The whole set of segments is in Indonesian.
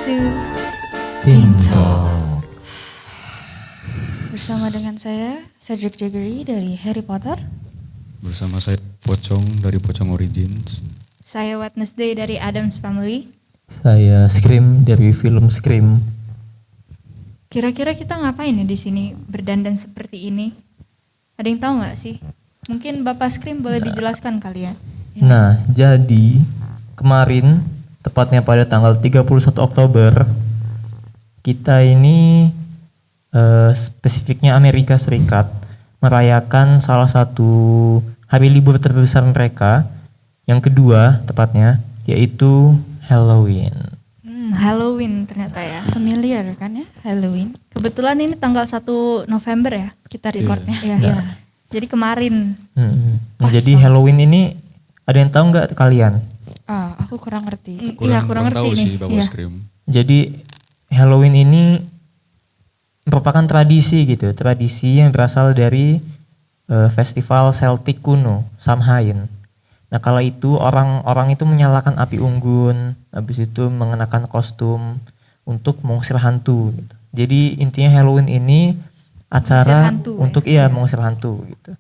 to Teen Talk. bersama dengan saya Cedric Jaggery dari Harry Potter. Bersama saya Pocong dari Pocong Origins. Saya Wednesday dari Addams Family. Saya Scream dari film Scream. Kira-kira kita ngapain ya di sini berdandan seperti ini? Ada yang tahu nggak sih? Mungkin Bapak Scream boleh dijelaskan kali ya. Nah, jadi kemarin tepatnya pada tanggal 31 Oktober kita ini spesifiknya Amerika Serikat merayakan salah satu hari libur terbesar mereka, yang kedua tepatnya, yaitu Halloween. Halloween ternyata ya. Familiar kan ya Halloween? Kebetulan ini tanggal 1 November ya. Kita recordnya. Iya. Iya. Jadi kemarin. Nah, jadi Halloween ini ada yang tahu nggak kalian? Aku kurang ngerti. Kurang ngerti tahu nih. sih Bapak Iya. Scream. Jadi Halloween ini merupakan tradisi gitu, tradisi yang berasal dari festival Celtic kuno, Samhain. Nah, kala itu orang-orang itu menyalakan api unggun, habis itu mengenakan kostum untuk mengusir hantu gitu. Jadi intinya Halloween ini acara hantu, untuk mengusir hantu gitu.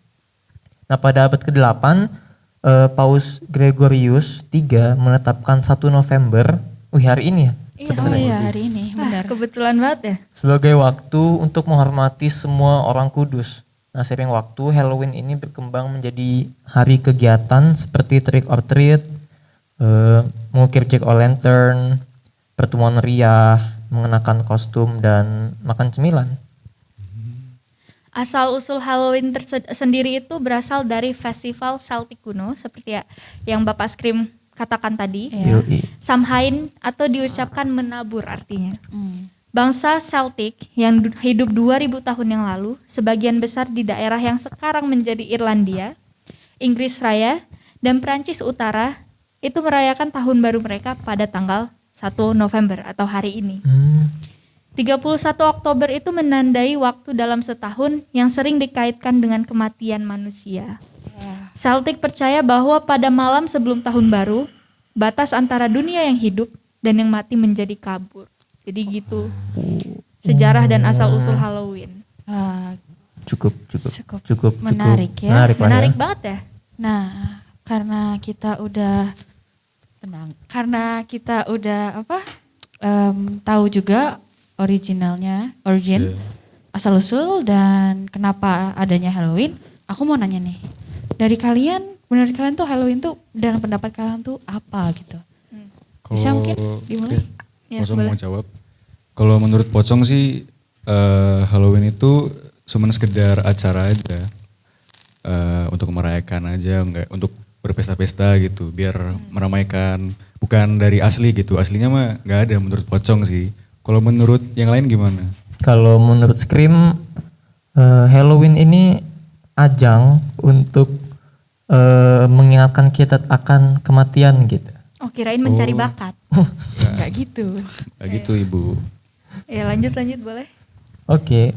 Nah, pada abad ke-8 Paus Gregorius III menetapkan 1 November, hari ini ya, Hari ini, benar. Kebetulan banget ya. sebagai waktu untuk menghormati semua orang kudus. Nah, seiring waktu Halloween ini berkembang menjadi hari kegiatan seperti trick or treat, mengukir jack-o'-lantern, pertemuan meriah, mengenakan kostum, dan makan cemilan. Asal-usul Halloween sendiri itu berasal dari festival Celtic kuno seperti yang Bapak Scream katakan tadi. Iya. Yoi. Samhain atau diucapkan menabur artinya. Bangsa Celtic yang hidup 2000 tahun yang lalu, sebagian besar di daerah yang sekarang menjadi Irlandia, Inggris Raya, dan Prancis Utara, itu merayakan tahun baru mereka pada tanggal 1 November atau hari ini. 31 Oktober itu menandai waktu dalam setahun yang sering dikaitkan dengan kematian manusia. Celtic percaya bahwa pada malam sebelum tahun baru, batas antara dunia yang hidup dan yang mati menjadi kabur. Jadi gitu sejarah dan asal-usul Halloween. Cukup Menarik ya. Menarik banget ya. Nah, karena kita udah tahu juga origin asal-usul dan kenapa adanya Halloween, aku mau nanya nih. Dari kalian, menurut kalian tuh Halloween tuh dalam pendapat kalian tuh apa gitu? Bisa mungkin dimulai? Ya, Pocong boleh. mau jawab. Kalau menurut Pocong sih Halloween itu cuma sekedar acara aja. Untuk merayakan aja, enggak untuk berpesta-pesta gitu, biar meramaikan, bukan dari asli gitu. Aslinya mah nggak ada menurut Pocong sih. Kalau menurut yang lain gimana? Kalau menurut Scream, Halloween ini ajang untuk mengingatkan kita akan kematian gitu. Oh, kirain mencari bakat. Enggak gitu. Kayak gitu Ibu. Ya lanjut boleh. Oke,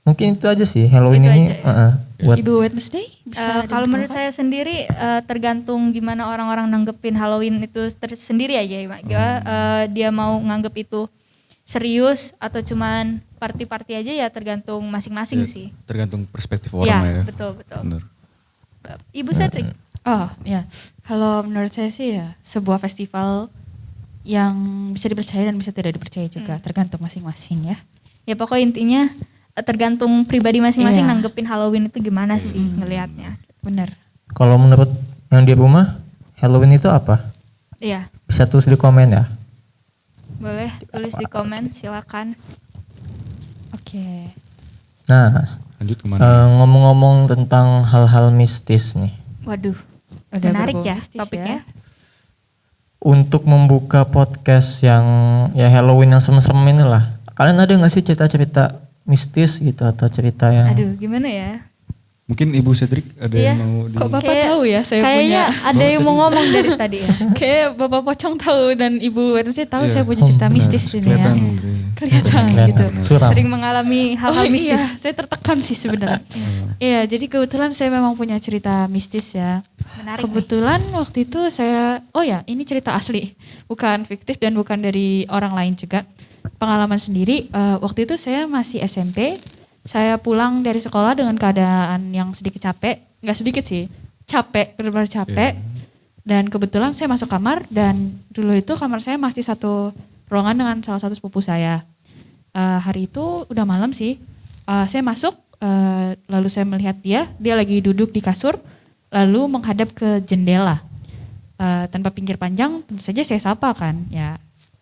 mungkin itu aja sih Halloween Itu ini. aja Buat Ibu Wednesday bisa Kalau menurut saya sendiri tergantung gimana orang-orang nanggepin Halloween itu sendiri aja ya, Mak. Dia mau nganggep itu serius atau cuman party-party aja ya tergantung masing-masing Ya, sih. tergantung perspektif orang ya. Betul. Bener. Ibu Cedric. Oh ya, kalau menurut saya sih ya sebuah festival yang bisa dipercaya dan bisa tidak dipercaya juga, tergantung masing-masing ya. Ya pokoknya intinya tergantung pribadi masing-masing Iya. nanggepin Halloween itu gimana sih ngelihatnya. Bener. kalau menurut yang di rumah, Halloween itu apa? Iya, Bisa tulis di komen ya. boleh tulis di komen silakan. Oke. Nah, Lanjut kemana? ngomong-ngomong tentang hal-hal mistis nih. Waduh, Udah menarik berbau ya mistis topiknya. Untuk membuka podcast yang ya Halloween yang serem-serem inilah. Kalian ada gak sih cerita-cerita mistis gitu atau cerita yang Aduh, gimana ya? Mungkin Ibu Cedric ada Iya. yang mau Kok Bapak tahu ya saya Kayaknya ada yang mau ngomong dari tadi ya. Kayak Bapak Pocong tahu dan Ibu Wednesday tahu Iya. saya punya cerita benar. mistis ini ya. kelihatan. kelihatan gitu. Suram. Sering mengalami hal-hal Iya, mistis. saya tertekan sih sebenarnya. Iya, jadi kebetulan saya memang punya cerita mistis ya. Menarik. Kebetulan waktu itu saya, ini cerita asli, bukan fiktif dan bukan dari orang lain juga. Pengalaman sendiri, waktu itu saya masih SMP, saya pulang dari sekolah dengan keadaan yang sedikit capek, nggak sedikit sih, capek, benar-benar capek. Dan kebetulan saya masuk kamar dan dulu itu kamar saya masih satu ruangan dengan salah satu sepupu saya. Hari itu udah malam sih, saya masuk, lalu saya melihat dia lagi duduk di kasur, lalu menghadap ke jendela. Tanpa pinggir panjang, tentu saja saya sapa kan, ya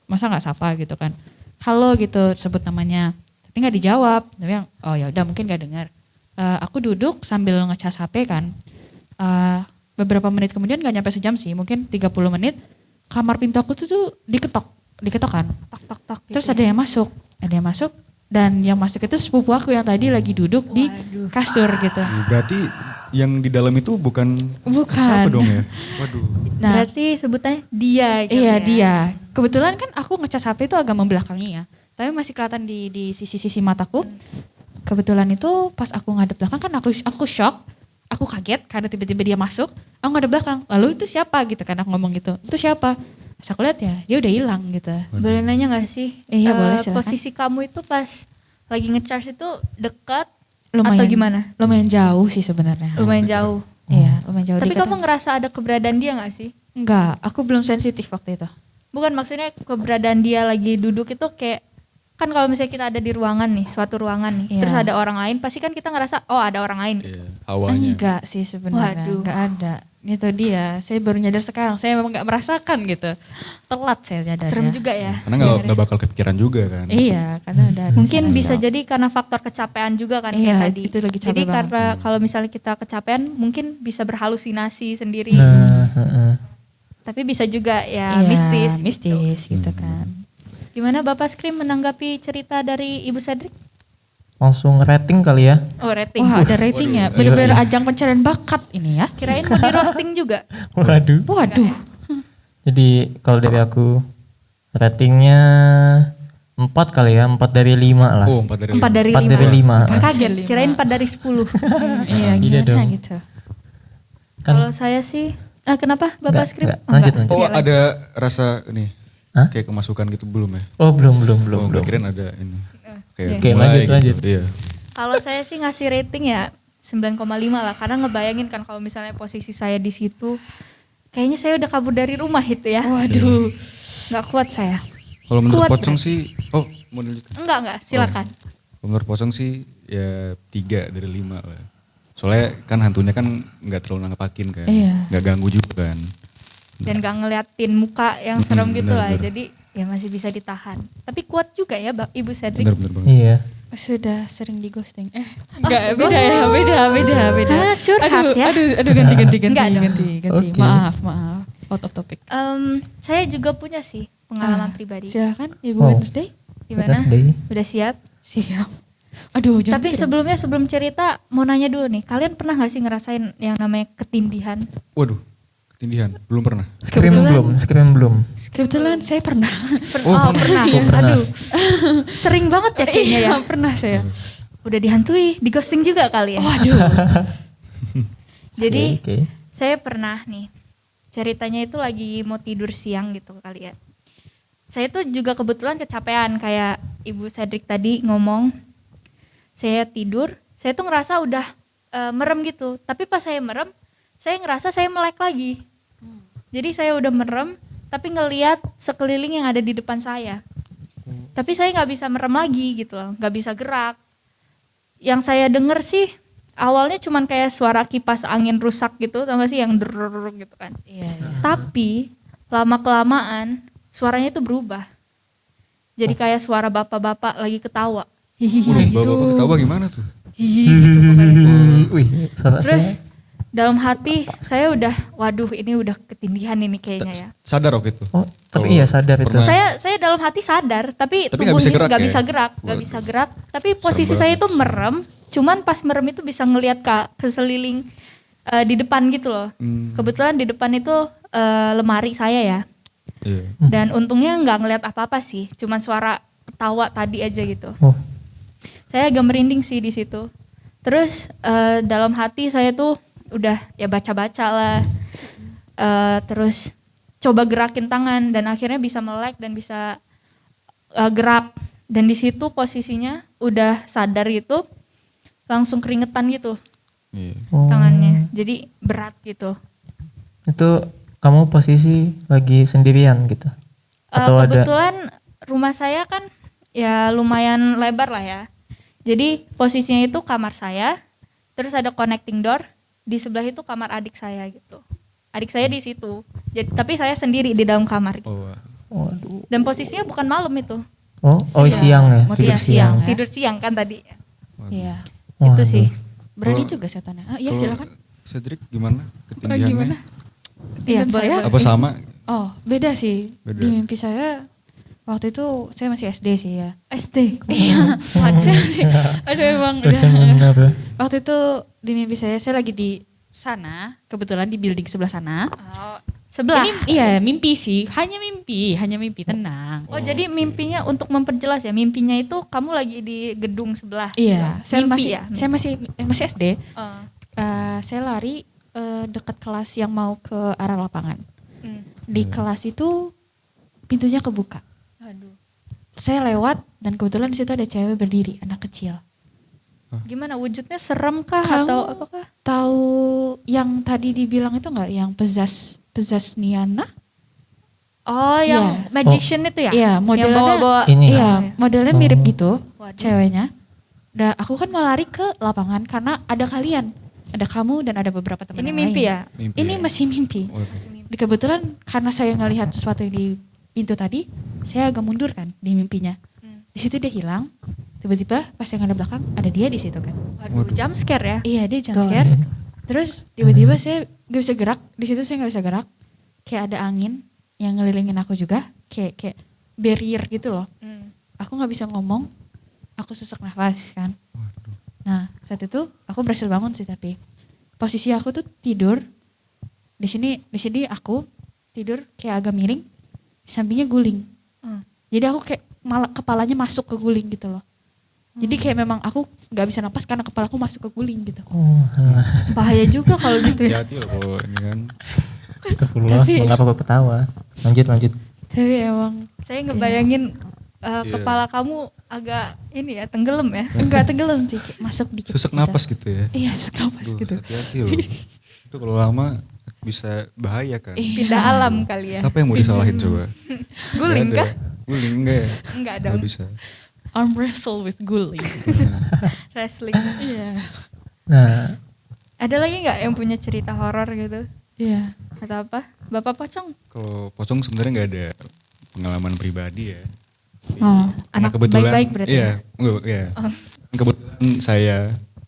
masa nggak sapa gitu kan. Halo gitu sebut namanya, tapi nggak dijawab. Tapi yang ya udah mungkin nggak dengar. Aku duduk sambil ngecas HP kan. Beberapa menit kemudian nggak nyampe sejam sih, mungkin 30 menit. Kamar pintu aku tuh diketok kan. Tok tok tok. Terus ada yang masuk dan yang masuk itu sepupu aku yang tadi lagi duduk di kasur gitu. Berarti yang di dalam itu bukan Bukan. siapa dong ya? Waduh. Nah, Berarti sebutannya dia gitu iya ya. dia. Kebetulan kan aku ngecas HP itu agak membelakangi ya. Tapi masih kelihatan di sisi-sisi mataku. Kebetulan itu pas aku ngadep belakang kan aku shock. Aku kaget karena tiba-tiba dia masuk. Aku ngadep belakang. Lalu itu siapa gitu kan aku ngomong gitu. Itu siapa? Pas aku lihat ya dia udah hilang gitu. Boleh nanya gak sih? Iya, boleh, silakan. Posisi kamu itu pas lagi ngecharge itu dekat Lumayan, atau gimana? Lumayan jauh sih sebenarnya. Lumayan jauh. Iya, lumayan jauh. Tapi dikata. kamu ngerasa ada keberadaan dia gak sih? Enggak, aku belum sensitif waktu itu. Bukan, maksudnya keberadaan dia lagi duduk itu kayak, kan kalau misalnya kita ada di ruangan nih, suatu ruangan nih, Iya. terus ada orang lain, pasti kan kita ngerasa, oh ada orang lain. Iya, hawanya. Enggak sih sebenarnya, Waduh. enggak ada. Itu dia, saya baru nyadar sekarang, saya memang enggak merasakan gitu. Telat saya nyadarnya. Serem juga ya. Karena nggak bakal kepikiran juga kan. Iya, karena udah. Mungkin bisa jadi karena faktor kecapean juga kan Iya, kayak tadi. itu lagi capek Jadi banget. karena kalau misalnya kita kecapean mungkin bisa berhalusinasi sendiri. Nah, heeh. Tapi bisa juga ya Iya, mistis. mistis gitu kan. Gimana Bapak Skrim menanggapi cerita dari Ibu Cedric? Langsung rating kali ya. Oh rating. Wah, ada ratingnya. Bener-bener ajang pencarian bakat ini ya. Kirain mau di roasting juga. Waduh. Waduh. Jadi kalau dari aku ratingnya 4 kali ya, 4 dari 5 lah. Oh, 4 dari 4 dari 4 5. dari 5. Kaget, kirain 4 dari 10. Iya, Iya gimana dong. gitu. Kan Kalau saya sih, kenapa Bapak Enggak, Skrim? enggak. Lanjut, enggak. Oh, Iya, lanjut. ada rasa nih. Hah? Kayak kemasukan gitu belum ya? Oh belum. Oh, gue kirain ada ini. Kayak Oke, mulai lanjut. Iya. Kalau saya sih ngasih rating ya 9,5 lah, karena ngebayangin kan kalau misalnya posisi saya di situ, kayaknya saya udah kabur dari rumah itu ya. Waduh. Nggak kuat saya. Kalau menurut Kuat, Pocong sih, mau lanjutkan? Enggak, silakan. Kalau menurut Pocong sih ya 3 dari 5 lah. Soalnya kan hantunya kan nggak terlalu nangkepakin kan, Iya. nggak ganggu juga kan. Dan gak ngeliatin muka yang serem gitu lah, bener. jadi ya masih bisa ditahan. Tapi kuat juga ya Ibu Cedric. Bener banget. Iya. Sudah sering di ghosting. Enggak, beda ya, beda. Ah, curhat ya. Aduh, ganti. Enggak dong. Ganti. Oke. Maaf. Out of topic. Saya juga punya sih pengalaman pribadi. Silakan Ibu Wow. Wednesday. Gimana? Wednesday. Udah siap? Siap. Aduh, jangan Tapi sebelum cerita mau nanya dulu nih, kalian pernah gak sih ngerasain yang namanya ketindihan? Waduh, ketindihan belum pernah. Scream belum. kebetulan saya pernah. Pernah. pernah. Aduh. Sering banget ya kayaknya ya. Pernah saya. Udah dihantui, di ghosting juga kali ya. Waduh. Jadi Oke. saya pernah nih, ceritanya itu lagi mau tidur siang gitu kali ya. Saya tuh juga kebetulan kecapean kayak Ibu Cedric tadi ngomong. Saya tidur, saya tuh ngerasa udah merem gitu. Tapi pas saya merem, saya ngerasa saya melek lagi. Jadi saya udah merem, tapi ngelihat sekeliling yang ada di depan saya. Tapi saya nggak bisa merem lagi gitu loh, nggak bisa gerak. Yang saya denger sih awalnya cuman kayak suara kipas angin rusak gitu, tau gak sih yang drrrr gitu kan. Iya. Tapi lama kelamaan suaranya itu berubah. Jadi kayak suara bapak-bapak lagi ketawa. Hihihi Udah gitu. bapak ketawa gimana tuh? Hihihi gitu pokoknya. Wih, suara Terus saya. dalam hati saya udah, waduh ini udah ketindihan ini kayaknya ya. Sadar waktu itu. Oh, tapi iya sadar itu. pernah. Saya dalam hati sadar, tapi Tapi nggak bisa tubuhnya gerak nggak ya? bisa gerak, nggak Waduh. bisa gerak. Tapi posisi saya itu merem, cuman pas merem itu bisa ngelihat ke seliling di depan gitu loh. Kebetulan di depan itu lemari saya ya. Iya. Dan untungnya nggak ngelihat apa-apa sih, cuman suara ketawa tadi aja gitu. Oh, Saya agak merinding sih di situ. Terus dalam hati saya tuh udah ya baca-baca lah. Terus coba gerakin tangan dan akhirnya bisa melek dan bisa gerak. Dan di situ posisinya udah sadar gitu, langsung keringetan gitu Iya. oh. tangannya. Jadi berat gitu. Itu kamu posisi lagi sendirian gitu? Atau ada? Kebetulan rumah saya kan ya lumayan lebar lah ya. Jadi posisinya itu kamar saya, terus ada connecting door, di sebelah itu kamar adik saya gitu. Adik saya di situ. Jadi, tapi saya sendiri di dalam kamar. Oh, wah. Waduh. Dan posisinya bukan malam itu. Oh, siang ya, Mau tidur tidur siang. Ya. Tidur siang kan tadi. Iya. Itu Waduh. sih. Berani Kalau- juga setannya. Iya Kalau silakan. Cedric gimana Oh, ketinggiannya? gimana? Iya, Dan boleh. saya Apa sama? Oh, beda sih. Beda. Di mimpi saya waktu itu saya masih SD sih ya. SD. Iya. saya masih aduh emang udah. Benar ya. Waktu itu di mimpi saya lagi di sana, kebetulan di building sebelah sana. Sebelah. Ini iya mimpi sih, hanya mimpi, tenang. Oh, jadi mimpinya untuk memperjelas ya, mimpinya itu kamu lagi di gedung sebelah. Iya, saya Mimpi masih ya? saya masih SD. Oh. Saya lari dekat kelas yang mau ke arah lapangan. Di kelas itu pintunya kebuka. Aduh. Saya lewat dan kebetulan di situ ada cewek berdiri, anak kecil. Gimana wujudnya, serem kah Kamu atau apakah? tahu yang tadi dibilang itu nggak, yang pezas Niana? Oh, yang Iya. magician itu ya? Iya, Yang modelnya bawa-bawa. Ini. Iya, modelnya mirip gitu, Waduh. ceweknya. Dan aku kan mau lari ke lapangan karena ada kalian, ada kamu dan ada beberapa teman Ini yang mimpi lain. ya? Mimpi Ini ya? masih mimpi. Waduh. Di kebetulan karena saya ngelihat sesuatu yang di pintu tadi, saya agak mundur kan di mimpinya. Di situ dia hilang. Tiba-tiba pas yang ada belakang ada dia di situ kan. Waduh, jump scare ya? Iya, dia jump scare. Terus tiba-tiba saya gak bisa gerak. Di situ saya gak bisa gerak. Kayak ada angin yang ngelilingin aku juga. Kayak barrier gitu loh. Aku gak bisa ngomong. Aku sesak nafas kan. Nah saat itu aku berhasil bangun sih, tapi posisi aku tuh tidur. Di sini aku tidur kayak agak miring. Di sampingnya guling. Jadi aku kayak malah kepalanya masuk ke guling gitu loh. Jadi kayak memang aku gak bisa napas karena kepalaku masuk ke guling gitu. Oh, Bahaya juga kalau gitu ya. Hati-hati loh kalau ini kan. astagfirullah, Tapi- mengapa kau ketawa? Lanjut. Tapi emang Saya ngebayangin kepala kamu agak ini ya, tenggelam ya. enggak tenggelam sih, kayak masuk dikit. Sesak gitu. napas gitu ya. Iya, sesak napas Duh, gitu. hati-hati loh. Itu kalau lama bisa bahaya kan. Pindah alam kali ya. Siapa yang mau disalahin coba? Guling Nggak kah? ada. Guling enggak ya? Enggak Nggak dong. bisa. Arm wrestle with guling. Wrestling. Iya. Nah, Ada lagi nggak yang punya cerita horor gitu? Iya. Atau apa? Bapak Pocong? Kalau pocong sebenarnya nggak ada pengalaman pribadi ya. Oh, Karena anak kebetulan, baik-baik berarti Iya, ya? enggak, iya. Kebetulan saya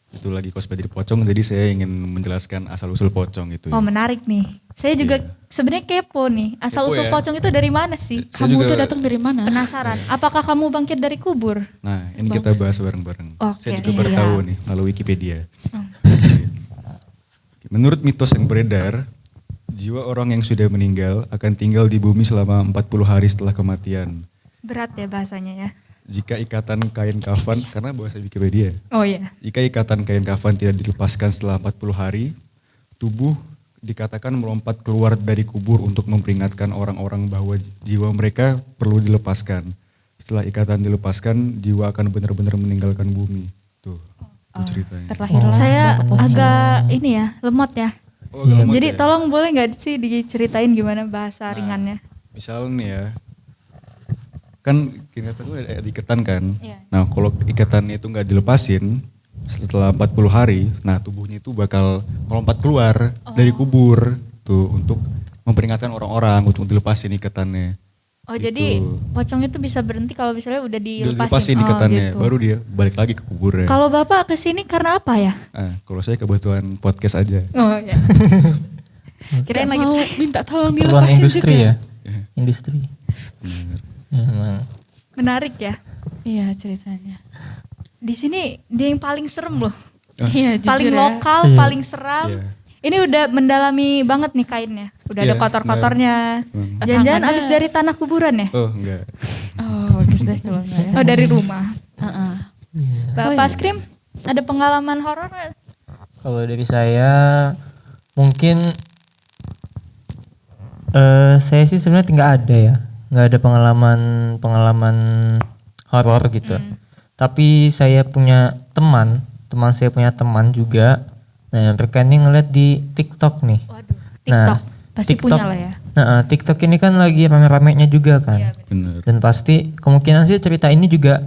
itu lagi cosplay jadi pocong, jadi saya ingin menjelaskan asal usul pocong itu. Oh, menarik nih. Saya juga sebenarnya kepo nih. Asal Kepo usul ya? pocong itu dari mana sih? Saya kamu juga- tuh datang dari mana? Penasaran. Apakah kamu bangkit dari kubur? Nah, ini kita bahas bareng-bareng. Oke, Saya juga baru siap. tahu nih melalui Wikipedia. Oke. Menurut mitos yang beredar, jiwa orang yang sudah meninggal akan tinggal di bumi selama 40 hari setelah kematian. Berat ya bahasanya ya. Jika ikatan kain kafan, karena bahasa Wikipedia, Oh iya. jika ikatan kain kafan tidak dilepaskan setelah 40 hari, tubuh dikatakan melompat keluar dari kubur untuk memperingatkan orang-orang bahwa jiwa mereka perlu dilepaskan. Setelah ikatan dilepaskan, jiwa akan benar-benar meninggalkan bumi. Tuh, itu ceritanya. Terlahirlah. Saya agak ini ya, lemot ya. Oh, agak lemot Jadi ya? tolong boleh nggak sih diceritain gimana bahasa ringannya? Misal nih ya, kan ikatan itu ada ikatan kan. Iya. Nah kalau ikatannya itu nggak dilepasin, setelah 40 hari, nah tubuhnya itu bakal melompat keluar dari kubur tuh untuk memperingatkan orang-orang untuk dilepasin ikatannya. Oh Gitu. jadi pocong itu bisa berhenti kalau misalnya udah Dilepasin dilepasin. ikatannya, gitu. baru dia balik lagi ke kuburnya. Kalau bapak kesini karena apa ya? Nah, kalau saya kebetulan podcast aja. Oh ya. Kirain lagi. mau minta tolong keperluan dilepasin industri juga. ya. Industri. Bener. Ya, emang. Menarik ya. Iya ceritanya. Di sini dia yang paling serem loh. Iya jujur Paling ya. lokal, Iya. paling seram. Iya. Ini udah mendalami banget nih kainnya. Udah ada Iya, kotor-kotornya. benar. Jangan-jangan Tangannya- abis dari tanah kuburan ya? Oh enggak. Oh, bagus deh kalau enggak ya. Oh, dari rumah. Heeh. Bapak Skrim, ada pengalaman horor nggak? Kalau dari saya mungkin saya sih sebenarnya nggak ada ya, nggak ada pengalaman horor gitu. Tapi saya punya teman saya punya teman juga. Nah mereka ini ngeliat di TikTok nih. Waduh, TikTok. Pasti punya lah ya. Nah TikTok ini kan lagi rame-ramenya juga kan. Bener. Dan pasti kemungkinan sih cerita ini juga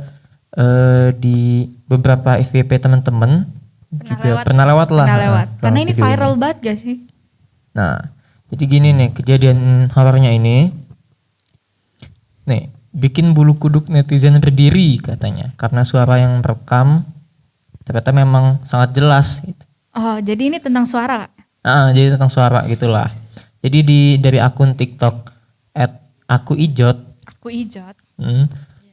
di beberapa FYP teman-teman juga pernah lewat lah. Pernah lewat. Karena ini video viral banget gak sih? Nah, jadi gini nih kejadian horornya ini. Nih, bikin bulu kuduk netizen berdiri katanya karena suara yang merekam ternyata memang sangat jelas gitu. Oh, jadi ini tentang suara, Kak? Jadi tentang suara gitulah. Jadi dari akun TikTok @akuijot Aku ijot.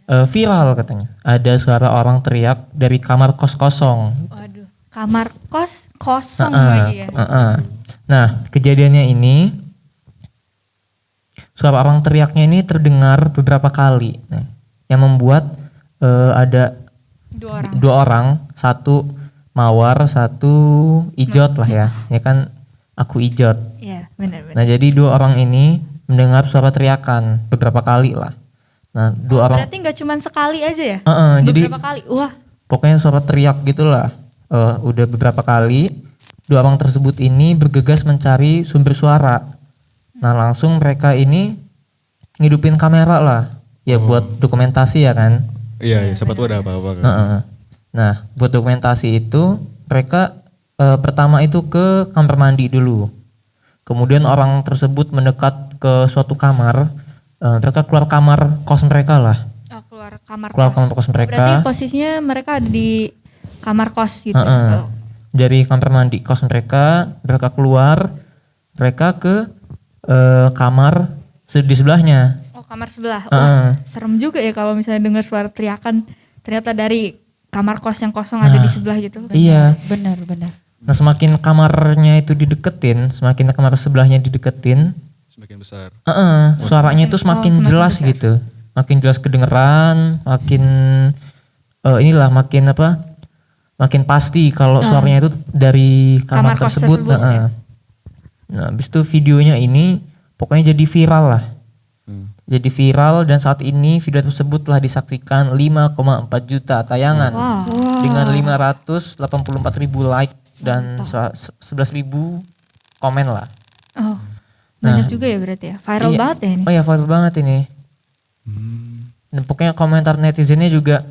viral katanya. Ada suara orang teriak dari kamar kos kosong. Waduh, kamar kos kosong lagi ya. Nah, kejadiannya ini suara orang teriaknya ini terdengar beberapa kali. Nah, yang membuat ada dua orang, satu mawar, satu ijot lah ya. Ya kan aku ijot. Iya, benar-benar. Nah, jadi dua orang ini mendengar suara teriakan beberapa kali lah. Nah, dua orang Berarti nggak cuma sekali aja ya? jadi Beberapa kali. Wah, pokoknya suara teriak gitulah. Udah beberapa kali dua orang tersebut ini bergegas mencari sumber suara. Nah, langsung mereka ini ngidupin kamera lah. Ya buat dokumentasi ya kan. Iya, siapa tahu ada apa-apa kan. Nah, buat dokumentasi itu mereka pertama itu ke kamar mandi dulu. Kemudian orang tersebut mendekat ke suatu kamar. Mereka keluar kamar kos mereka lah. oh, keluar kamar Keluar kos. kamar kos mereka. Berarti posisinya mereka ada di kamar kos gitu. Ya? Oh. Dari kamar mandi kos mereka keluar, mereka ke kamar di sebelahnya. Oh, kamar sebelah. Wah, serem juga ya kalau misalnya dengar suara teriakan ternyata dari kamar kos yang kosong ada di sebelah gitu. Iya. Benar. Nah, semakin kamarnya itu dideketin, semakin kamar sebelahnya dideketin, Semakin besar. suaranya itu semakin jelas gitu, makin jelas kedengeran, makin makin pasti kalau suaranya itu dari kamar, Kamar kos tersebut. tersebut, ya. Nah, habis itu videonya ini pokoknya jadi viral lah. Jadi viral dan saat ini video tersebut telah disaksikan 5,4 juta tayangan dengan 584.000 like dan 11.000 komen lah. Oh, banyak juga ya berarti ya. Viral Iya. banget ya ini. Oh ya viral banget ini. Dan pokoknya komentar netizennya juga,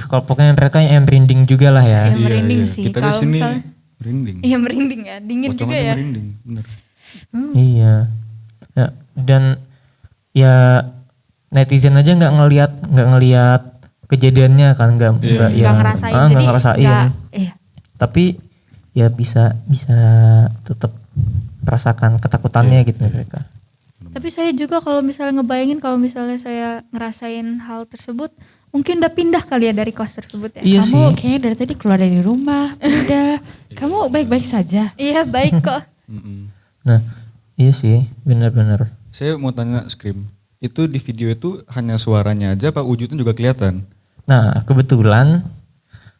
kalau pokoknya mereka yang merinding juga lah ya. Iya, merinding sih. Kita di Kalau sini misalnya- merinding. Iya, merinding ya. Dingin Pocong juga aja ya. merinding, bener. Iya. Ya, dan ya netizen aja nggak ngelihat kejadiannya kan, nggak Nggak ngerasain. nggak Jadi ngerasain. iya. Tapi ya bisa tetap merasakan ketakutannya gitu mereka. Tapi saya juga kalau misalnya ngebayangin kalau misalnya saya ngerasain hal tersebut, mungkin udah pindah kali ya dari kos tersebut ya. Iya Kamu sih. kayaknya dari tadi keluar dari rumah, udah. Kamu baik-baik saja. Iya, baik kok. Nah, iya sih, benar-benar. Saya mau tanya Scream, itu di video itu hanya suaranya aja apa wujudnya juga kelihatan? Nah, kebetulan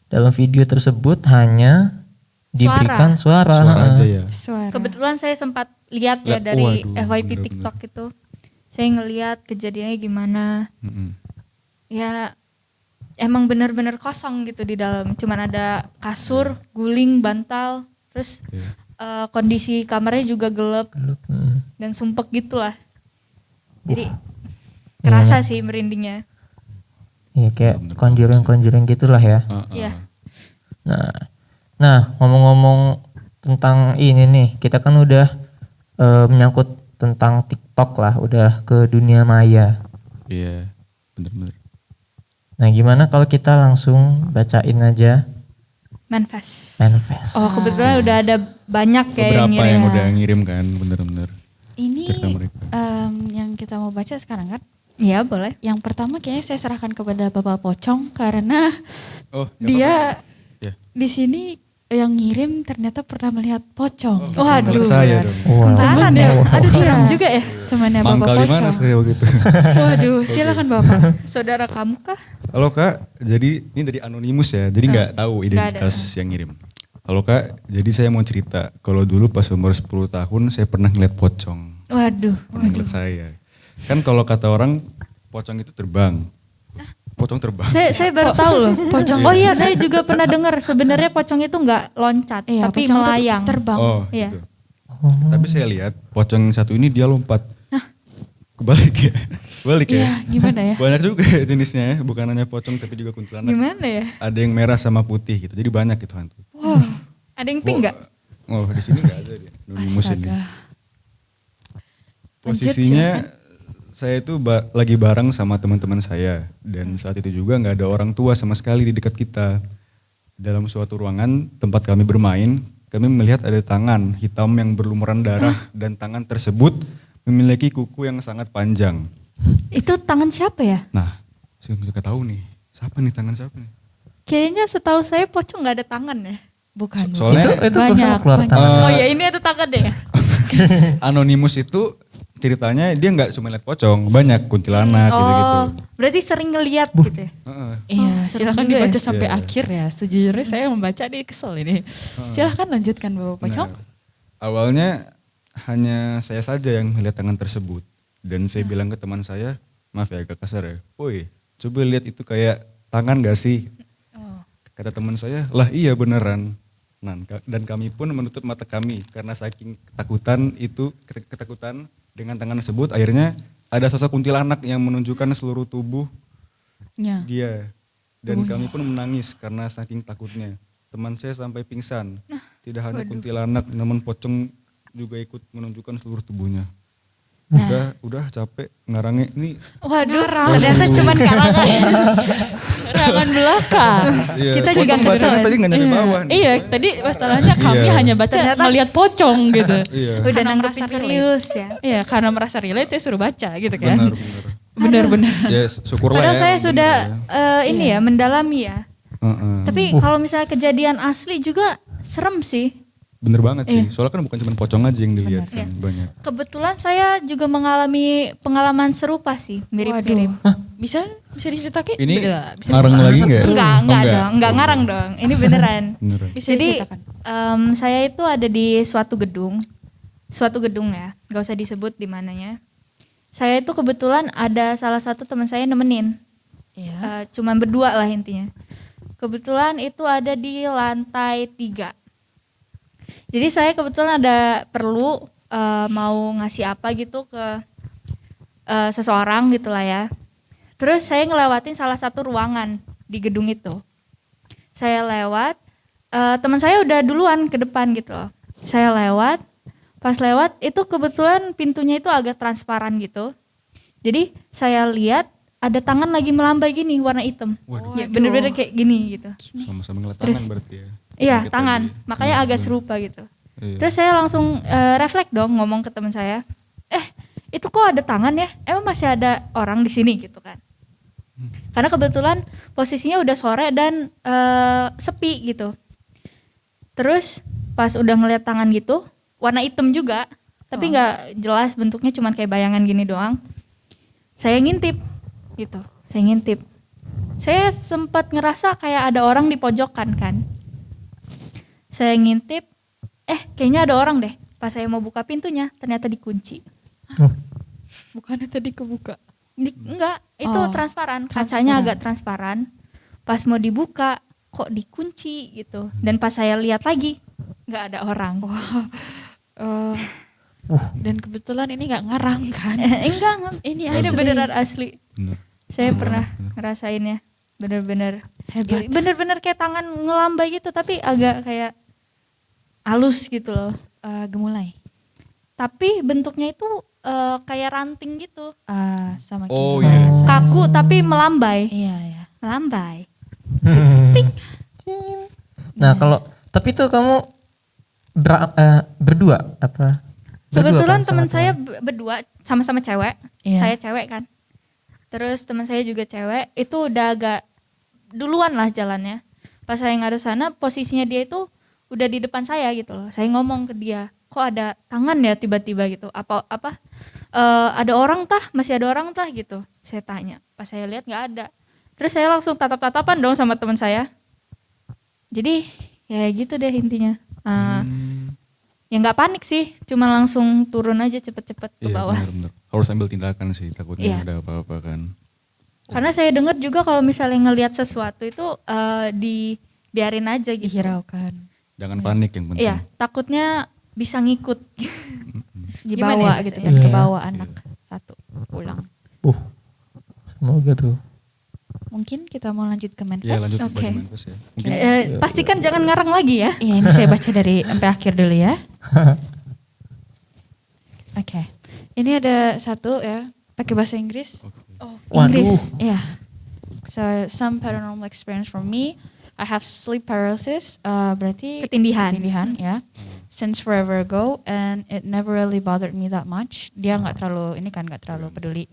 dalam video tersebut hanya diberikan suara. Suara aja ya. Suara. Kebetulan saya sempat lihat ya Lihat, dari waduh, FYP bener-bener. TikTok itu. Saya ngelihat kejadiannya gimana. Ya emang benar-benar kosong gitu di dalam. Cuman ada kasur, guling, bantal. Terus kondisi kamarnya juga gelap dan sumpek gitu lah. Jadi kerasa sih merindingnya. Iya, kayak conjuring gitulah ya. Iya. Nah, ngomong-ngomong tentang ini nih, kita kan udah menyangkut tentang TikTok lah, udah ke dunia maya. Iya, bener-bener. Nah, gimana kalau kita langsung bacain aja Manifest. manifest? Oh, kebetulan udah ada banyak ya yang Beberapa ngirim. yang udah ngirim kan, bener-bener. Ini Cerita mereka. yang kita mau baca sekarang kan. Iya, boleh. Yang pertama kayaknya saya serahkan kepada Bapak Pocong karena Oh, dia Ya. di sini yang ngirim ternyata pernah melihat pocong. Waduh. Menurut saya dong. Kembaran ya. Aduh seram Iya. juga ya. Temannya Bapak Mangkal di mana pocong. saya begitu. Waduh, silakan Bapak. Saudara kamu kah? Halo Kak, jadi ini dari anonimus ya, jadi nggak tahu identitas yang ngirim. Halo Kak, jadi saya mau cerita, kalau dulu pas umur 10 tahun saya pernah ngeliat pocong. Waduh. Menurut saya. Kan kalau kata orang, pocong itu terbang. Pocong terbang. Saya baru tahu loh. Pocong. Oh iya, saya juga pernah dengar sebenarnya pocong itu nggak loncat, Iya, tapi pocong tuh melayang. terbang. Oh Iya. gitu. Tapi saya lihat pocong yang satu ini dia lompat. Kebalik ya. Balik ya. Iya, gimana ya? Banyak juga jenisnya ya, bukan hanya pocong tapi juga kuntilanak. Gimana ya? Ada yang merah sama putih gitu, jadi banyak itu hantu. Wow, Ada yang pink nggak? Oh di sini nggak ada dia, anonimus ini. astaga. Posisinya saya itu lagi bareng sama teman-teman saya dan saat itu juga nggak ada orang tua sama sekali di dekat kita. Dalam suatu ruangan tempat kami bermain, kami melihat ada tangan hitam yang berlumuran darah dan tangan tersebut memiliki kuku yang sangat panjang. Itu tangan siapa ya? Nah, saya nggak tahu nih, siapa nih tangan siapa nih? Kayaknya setahu saya pocong nggak ada tangan ya. Bukan. Soalnya Itu Banyak, bisa keluar banyak. tangan. Oh ya ini ada tangan deh ya. anonimus itu ceritanya dia nggak cuma lihat pocong, banyak kuntilanak gitu-gitu. Oh, berarti sering ngeliat gitu ya. Heeh. Iya, serem silakan juga ya. dibaca sampai Iya. akhir ya. Sejujurnya saya membaca nih kesel ini. Silahkan lanjutkan Bapak Pocong. Nah, awalnya hanya saya saja yang melihat tangan tersebut dan saya bilang ke teman saya, maaf ya agak kasar ya, woi coba lihat itu kayak tangan gak sih? Kata teman saya, lah iya beneran. Nah, dan kami pun menutup mata kami karena saking ketakutan dengan tangan tersebut, akhirnya ada sosok kuntilanak yang menunjukkan seluruh tubuh Ya. dia dan kami pun menangis karena saking takutnya. Teman saya sampai pingsan. Tidak hanya kuntilanak, namun pocong juga ikut menunjukkan seluruh tubuhnya. Udah capek ngarangnya ini. Waduh, ternyata cuman karangan. Serangan belakang. Iya, Kita pocong juga kesel. bacanya tadi nggak nyampe bawah. nih. Iya, tadi masalahnya kami Iya. hanya baca Ternyata- melihat pocong gitu. Iya, Udah Karena nanggepin merasa serius ya. Iya, karena merasa relate saya suruh baca gitu kan. benar. Benar-benar. Ya syukurlah Padahal ya. saya emang sudah bener ini ya mendalami ya. ya. Heeh. Tapi kalau misalnya kejadian asli juga serem sih. Bener banget sih. Soalnya kan bukan cuma pocong aja yang dilihat kan, banyak. Kebetulan saya juga mengalami pengalaman serupa sih, mirip-mirip. Waduh. Bisa diceritakan? Ini Bisa ngarang lagi nggak? Enggak Oh, dong, enggak ngarang dong. Ini beneran. Beneran. Bisa Jadi diceritakan. saya itu ada di suatu gedung ya, nggak usah disebut di mananya. Saya itu kebetulan ada salah satu teman saya nemenin, Iya. cuman berdua lah intinya. Kebetulan itu ada di lantai 3. Jadi saya kebetulan ada perlu mau ngasih apa gitu ke seseorang gitulah ya. Terus saya ngelewatin salah satu ruangan di gedung itu. Saya lewat, teman saya udah duluan ke depan gitu loh. Saya lewat, pas lewat itu kebetulan pintunya itu agak transparan gitu. Jadi saya lihat ada tangan lagi melambai gini warna hitam. Ya, bener-bener kayak gini gitu. Sama-sama ngeliat tangan berarti ya. Iya Kita tangan, di- makanya agak serupa gitu. Iya. Terus saya langsung refleks dong ngomong ke teman saya, itu kok ada tangan ya? Emang masih ada orang di sini gitu kan? Karena kebetulan posisinya udah sore dan sepi gitu. Terus pas udah ngeliat tangan gitu, warna hitam juga, tapi nggak jelas bentuknya, cuman kayak bayangan gini doang. Saya ngintip gitu, saya ngintip. Saya sempat ngerasa kayak ada orang di pojokan kan. Saya ngintip, kayaknya ada orang deh. Pas saya mau buka pintunya, ternyata dikunci. Bukannya tadi kebuka. Enggak, itu Oh, transparan. transparan. Kacanya agak transparan. Pas mau dibuka, kok dikunci gitu. Dan pas saya lihat lagi, nggak ada orang. Eh, dan kebetulan ini nggak ngarang kan? Enggak, Ini ini asli. beneran asli. Bener. Saya pernah ngerasainnya. Bener-bener Hebat. bener-bener kayak tangan ngelambai gitu, tapi agak kayak halus gitu loh. Gemulai. Tapi bentuknya itu kayak ranting gitu. Sama Oh, kita. iya. Kaku tapi melambai. Iya, ya. Melambai. Nah kalau tapi tuh kamu berdua apa? Berdua Kebetulan kan sama teman saya berdua sama-sama cewek. Iya. Saya cewek kan. Terus teman saya juga cewek. Itu udah agak duluan lah jalannya. Pas saya ngadep sana, posisinya dia itu udah di depan saya gitu loh. Saya ngomong ke dia, kok ada tangan ya tiba-tiba gitu. Ada orang tah, masih ada orang tah gitu. Saya tanya, pas saya lihat nggak ada. Terus saya langsung tatap-tatapan dong sama teman saya. Jadi ya gitu deh intinya. Ya nggak panik sih, cuma langsung turun aja cepet-cepet ke bawah. Benar-benar. Harus ambil tindakan sih, takutnya Iya. ada apa-apa kan. Karena saya dengar juga kalau misalnya ngelihat sesuatu itu dibiarin aja gitu. Dihiraukan. Jangan panik yang penting. Iya, takutnya bisa ngikut. Gimana Dibawa ya gitu bahasanya? kan, ke Iya. bawah anak satu pulang. Semoga tuh. Mungkin kita mau lanjut ke Menkes. Iya, lanjut ke Oke. baju Menkes ya. Mungkin Pastikan jangan ngarang lagi ya. Iya, ini saya baca dari sampai akhir dulu ya. Oke. Ini ada satu ya, pakai bahasa Inggris. Inggris. Yeah. So some paranormal experience for me. I have sleep paralysis. Berarti Ketindihan. ya. Since forever ago, and it never really bothered me that much. Dia nggak terlalu peduli.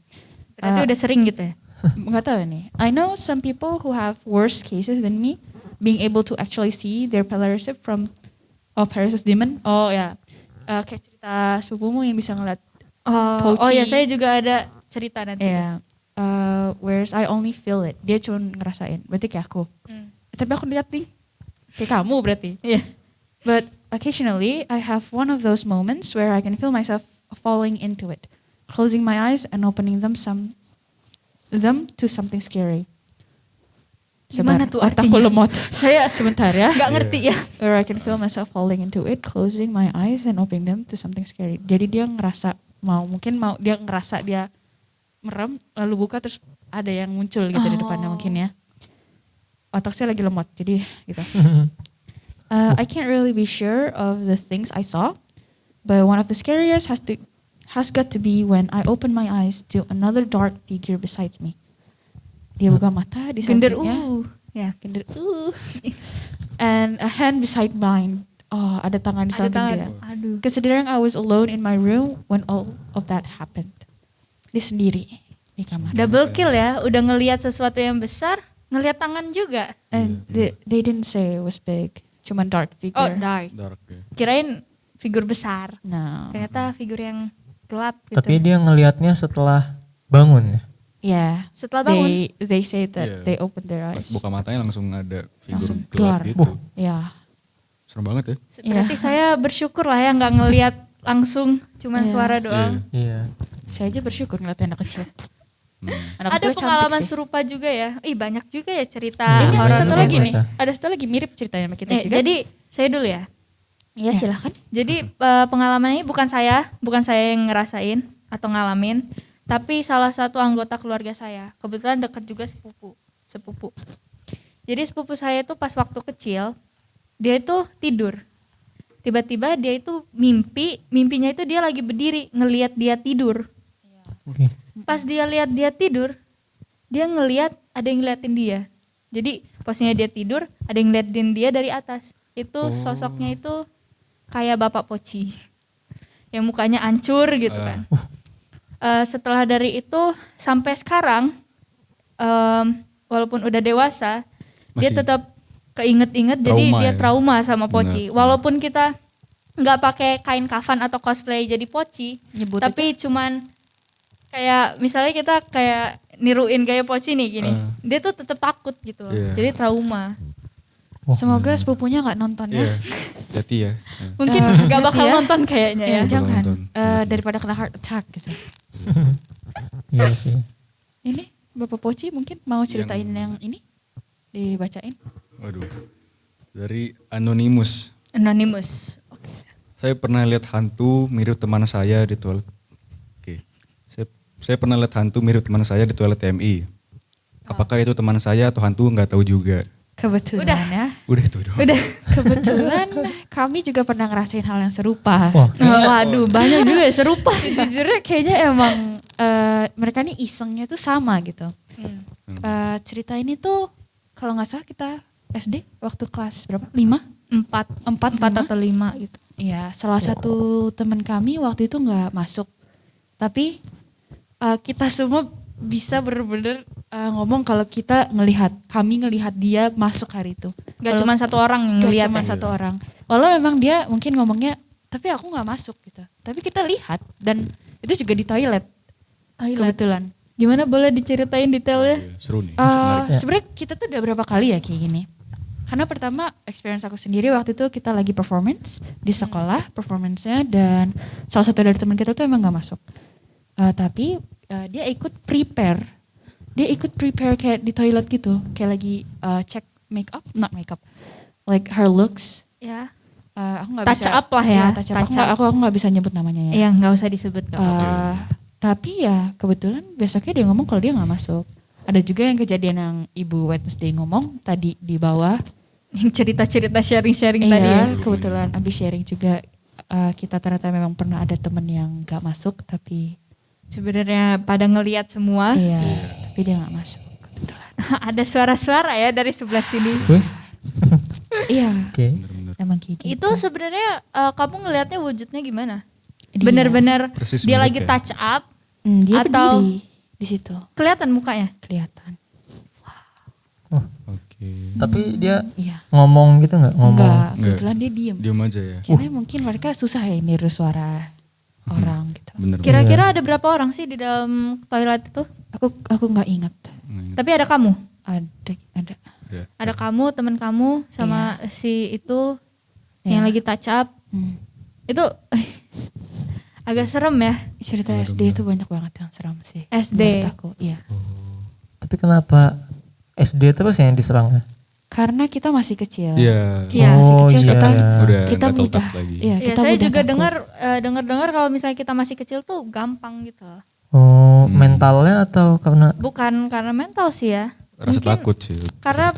Berarti udah sering gitu ya. Nggak tahu nih. I know some people who have worse cases than me, being able to actually see their paralysis paralysis demon. Oh ya, kayak cerita sepupumu yang bisa ngeliat. Oh ya, saya juga ada cerita nanti. Yeah. Whereas I only feel it. Dia cuma ngerasain. Berarti kayak aku. Tapi aku lihat nih. Kayak kamu berarti. Iya. But occasionally I have one of those moments where I can feel myself falling into it. Closing my eyes and opening them to something scary. Gimana tuh Otakku artinya? lemot. Saya Sebentar ya. nggak ngerti ya. Where I can feel myself falling into it, closing my eyes and opening them to something scary. Jadi dia ngerasa dia ngerasa dia merem lalu buka terus ada yang muncul gitu di depannya mungkin ya. Otak saya lagi lemot jadi gitu. I can't really be sure of the things I saw, but one of the scariest has got to be when I open my eyes to another dark figure beside me. Dia buka mata di Gender sampingnya. ya. Gender and a hand beside mine. Oh, ada tangan di Ada samping tangan. dia. Aduh. Considering I was alone in my room when all of that happened. Dia sendiri di kamar. Double kill ya, udah ngelihat sesuatu yang besar, ngelihat tangan juga. And they didn't say it was big. Cuman dark figure. Oh, dark. dark ya. Kirain figur besar. No. Ternyata figur yang gelap gitu. Tapi dia ngelihatnya setelah bangun ya. Yeah. Setelah bangun. They say that Iya. they opened their Pas eyes. buka matanya langsung ada figur Langsung gelap keluar. gitu. Yeah. Serem banget ya. Berarti saya bersyukur lah ya nggak ngelihat langsung, cuman Iya. suara doang. Iya. Saya aja bersyukur ngeliat anak kecil. Anak Ada kecilnya pengalaman cantik sih. serupa juga ya. Banyak juga ya cerita Ini ada horor. satu Horor lagi dulu. nih. Ada satu lagi mirip ceritanya sama kita juga. Jadi saya dulu ya. Iya silahkan. Jadi pengalaman ini bukan saya yang ngerasain atau ngalamin, tapi salah satu anggota keluarga saya. Kebetulan dekat juga sepupu. Jadi sepupu saya itu pas waktu kecil, dia itu tidur. Tiba-tiba dia itu mimpinya itu dia lagi berdiri ngelihat dia tidur. Oke. Pas dia lihat dia tidur, dia ngelihat ada yang ngeliatin dia. Jadi posisinya dia tidur, ada yang ngeliatin dia dari atas. Itu sosoknya itu kayak Bapak Poci, yang mukanya hancur gitu kan. Setelah dari itu sampai sekarang, walaupun udah dewasa, dia Masih tetap keinget-inget. Jadi trauma dia ya? trauma sama Poci. Benar. Walaupun kita nggak pakai kain kafan atau cosplay jadi Poci, Nyebut tapi cuman kayak misalnya kita kayak niruin gaya Poci nih gini, dia tuh tetap takut gitu, Iya. jadi trauma. Semoga sepupunya nggak nonton ya. Iya. Jati ya. Mungkin nggak bakal iya. nonton kayaknya ya. Bakal Jangan. nonton. Daripada kena heart attack gitu. Iya sih. Ini Bapak Poci mungkin mau ceritain yang ini dibacain. Waduh. Dari Anonymous. Anonymous. Saya pernah lihat hantu mirip teman saya di toilet. Oke. Saya pernah lihat hantu mirip teman saya di toilet TMI. Apakah itu teman saya atau hantu nggak tahu juga. Kebetulan ya. Udah itu doang. Udah. Kebetulan kami juga pernah ngerasain hal yang serupa. Wah, Waduh, banyak juga ya serupa. Jujurnya kayaknya emang mereka nih isengnya tuh sama gitu. Cerita ini tuh kalau nggak salah kita SD waktu kelas berapa? 5? 4 atau 5 gitu. Iya, salah satu teman kami waktu itu nggak masuk. Tapi kita semua bisa bener-bener ngomong kalau kami ngelihat dia masuk hari itu. Gak cuma satu orang yang Gak ngeliat cuma ya? satu orang. Walau memang dia mungkin ngomongnya, tapi aku nggak masuk gitu. Tapi kita lihat dan itu juga di toilet. Kebetulan. Gimana, boleh diceritain detailnya? Iya, seru nih. Sebenarnya kita tuh udah berapa kali ya kayak gini. Karena pertama experience aku sendiri waktu itu kita lagi performance di sekolah performance-nya, dan salah satu dari teman kita tuh emang nggak masuk. Tapi dia ikut prepare. Dia ikut prepare kayak di toilet gitu, kayak lagi cek not makeup, like her looks. Ya. Aku nggak Touch bisa. up lah ya, Touch up. touch up. Aku nggak bisa nyebut namanya ya. Iya, nggak usah disebut. Gak apa-apa. Tapi ya kebetulan besoknya dia ngomong kalau dia nggak masuk. Ada juga yang kejadian yang Ibu Wednesday ngomong tadi di bawah. Yang cerita-cerita sharing-sharing Iya, tadi ya. kebetulan abis sharing juga kita ternyata memang pernah ada temen yang nggak masuk, tapi Sebenarnya pada ngelihat semua. iya, tapi dia nggak masuk kebetulan. Ada suara-suara ya dari sebelah sini. Wih, Iya, oke. emang kayak gitu. Itu sebenarnya kamu ngelihatnya wujudnya gimana? Dia. Bener-bener Persis dia mirip lagi ya? touch up, Dia atau- berdiri di situ, kelihatan mukanya. kelihatan. Oke. Tapi dia Iya. ngomong gitu nggak? Ngomong. Enggak, kebetulan dia diem. Diam aja ya. Karena mungkin mereka susah ya niru suara orang gitu. Bener. Kira-kira ada berapa orang sih di dalam toilet itu? Aku nggak ingat. Tapi ada kamu. Ada. Ya. Ada kamu, teman kamu sama si itu yang Iya. lagi touch up. Itu agak serem ya, Cerita SD itu banyak banget yang seram sih. SD. Menurut aku, iya. Tapi kenapa SD terus yang diserang? Karena kita masih kecil. Iya. Iya, masih Oh, kecil iya, kita iya. Udah kita nggak tahu mudah. takut lagi. Iya, Ya, kita saya mudah juga takut. dengar kalau misalnya kita masih kecil tuh gampang gitu. Oh, mentalnya atau karena Bukan karena mental sih ya. Rasa Mungkin takut sih. karena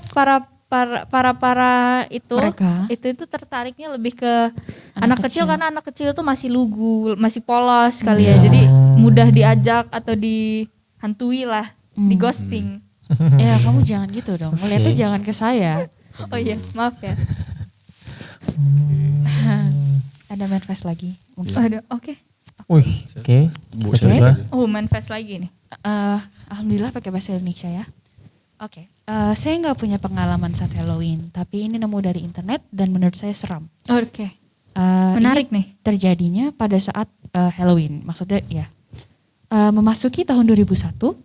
para itu Mereka. itu tertariknya lebih ke anak kecil karena anak kecil tuh masih lugu, masih polos kali ya. Jadi mudah diajak atau dihantui lah, di ghosting. Ya, kamu jangan gitu dong. Melihatnya jangan ke saya. Oh iya, maaf ya. Ada manifest lagi. Mungkin. Aduh, oke. wih, oke. Bu, Kita siapa coba. aja? Oh, manifest lagi nih. Alhamdulillah pakai bahasa Indonesia ya. Oke, saya nggak punya pengalaman saat Halloween, tapi ini nemu dari internet dan menurut saya seram. Oke. Ini Menarik nih. terjadinya pada saat Halloween, maksudnya ya memasuki tahun 2001,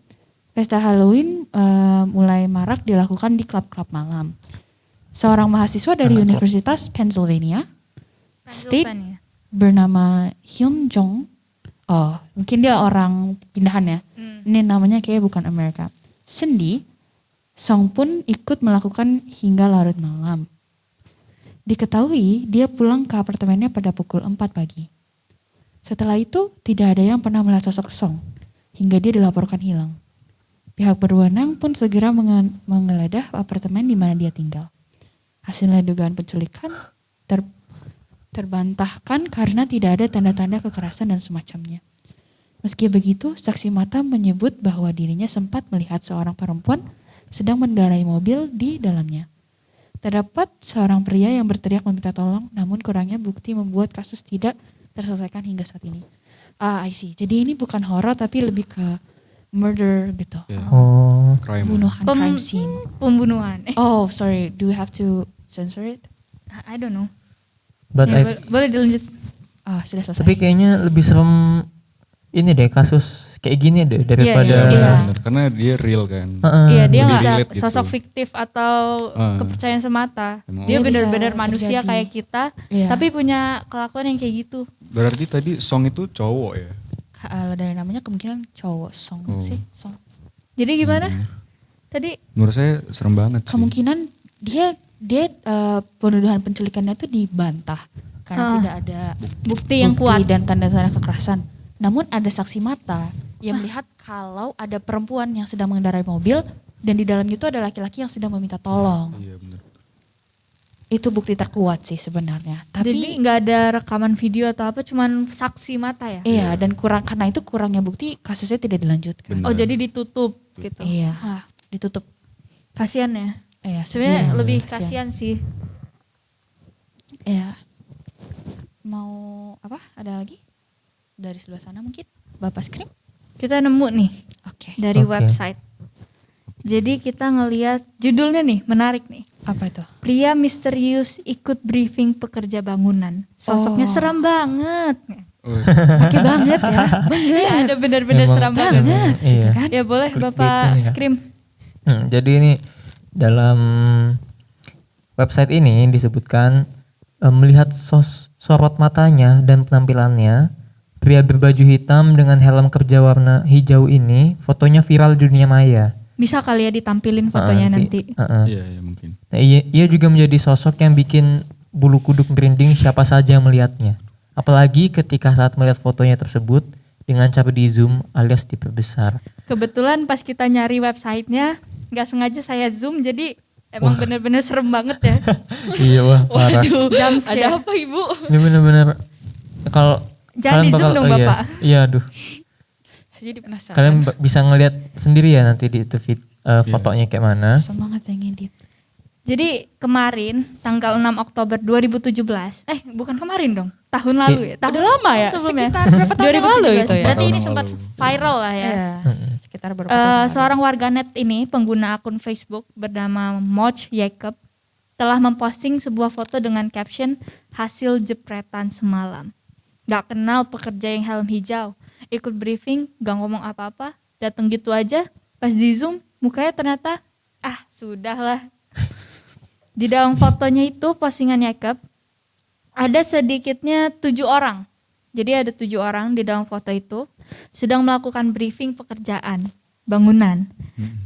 pesta Halloween mulai marak dilakukan di klub-klub malam. Seorang mahasiswa dari Universitas Pennsylvania State Pennsylvania. bernama Hyun Jong. Oh, mungkin dia orang pindahan ya. Ini namanya kayak bukan Amerika. Cindy Song pun ikut melakukan hingga larut malam. Diketahui dia pulang ke apartemennya pada pukul 4 pagi. Setelah itu tidak ada yang pernah melihat sosok Song hingga dia dilaporkan hilang. Pihak berwenang pun segera menggeledah apartemen di mana dia tinggal. Hasilnya dugaan penculikan terbantahkan karena tidak ada tanda-tanda kekerasan dan semacamnya. Meski begitu, saksi mata menyebut bahwa dirinya sempat melihat seorang perempuan sedang mengendarai mobil di dalamnya. Terdapat seorang pria yang berteriak meminta tolong, namun kurangnya bukti membuat kasus tidak terselesaikan hingga saat ini. I see. Jadi ini bukan horor tapi lebih ke murder gitu. Ya. Oh, Crime. Pembunuhan, crime scene. Pembunuhan. Oh, sorry. Do we have to censor it? I don't know. but Ya, I- boleh dilanjut. Sudah selesai. tapi kayaknya lebih serem ini deh kasus kayak gini deh Iya. daripada Bener, karena dia real kan. Iya, dia Lebih nggak relate gitu. sosok fiktif atau kepercayaan semata. Emang Dia Iya, benar-benar bisa manusia terjadi. kayak kita, Iya. tapi punya kelakuan yang kayak gitu. Berarti tadi Song itu cowok ya? Kalau dari namanya kemungkinan cowok Song sih. Song. Jadi gimana? Tadi Menurut saya serem banget sih. Kemungkinan dia penuduhan penculikannya itu dibantah karena tidak ada bukti yang kuat. dan tanda-tanda kekerasan. Namun ada saksi mata yang melihat kalau ada perempuan yang sedang mengendarai mobil dan di dalamnya itu ada laki-laki yang sedang meminta tolong. Iya benar. Itu bukti terkuat sih sebenarnya. Jadi Tapi nggak ada rekaman video atau apa, cuman saksi mata ya. iya, dan karena itu kurangnya bukti kasusnya tidak dilanjutkan. Benar. Oh, jadi ditutup gitu. Iya, Wah, ditutup. kasihan ya. Iya, Sebenarnya sedih. lebih kasihan sih. Iya. Mau apa? Ada lagi? Dari sebelah sana mungkin? Bapak Skrim? Kita nemu nih Oke. dari Oke. website. Jadi kita ngelihat judulnya nih, menarik nih. Apa itu? Pria misterius ikut briefing pekerja bangunan. Sosoknya seram banget. Pakai banget ya. Iya, ada benar-benar Emang seram banget. Iya. Ya boleh Ikut Bapak briefing ya. scream. Jadi ini dalam website ini disebutkan melihat sorot matanya dan penampilannya, pria berbaju hitam dengan helm kerja warna hijau ini fotonya viral di dunia maya. Bisa kali ya ditampilin fotonya nanti. Iya mungkin. Nah, ia juga menjadi sosok yang bikin bulu kuduk merinding siapa saja yang melihatnya. Apalagi ketika saat melihat fotonya tersebut dengan cara di zoom alias diperbesar. Kebetulan pas kita nyari websitenya nggak sengaja saya zoom, jadi emang bener-bener serem banget ya. Iya wah parah. Waduh, Jump scare. ada apa Ibu? Ini bener-bener kalau Jangan kalian di zoom dong, iya, Bapak. Iya aduh. Saya jadi penasaran. Kalian bisa ngelihat sendiri ya nanti di itu fotonya kayak mana. Semangat yang ngedit. Jadi kemarin tanggal 6 Oktober 2017, bukan kemarin dong, tahun lalu ya. Tahun Udah lama ya? sebelumnya. Sekitar berapa tahun yang lalu itu ya? Berarti ini Tahun yang sempat lalu. viral lah ya. Iya. Sekitar berapa tahun yang lalu? Seorang warganet ini, pengguna akun Facebook bernama Moch Jacob, telah memposting sebuah foto dengan caption hasil jepretan semalam. Gak kenal pekerja yang helm hijau, ikut briefing, gak ngomong apa-apa, dateng gitu aja, pas di zoom mukanya ternyata, sudahlah. Di dalam fotonya itu, postingan Jacob, ada sedikitnya 7 orang. Jadi ada 7 orang di dalam foto itu sedang melakukan briefing pekerjaan bangunan.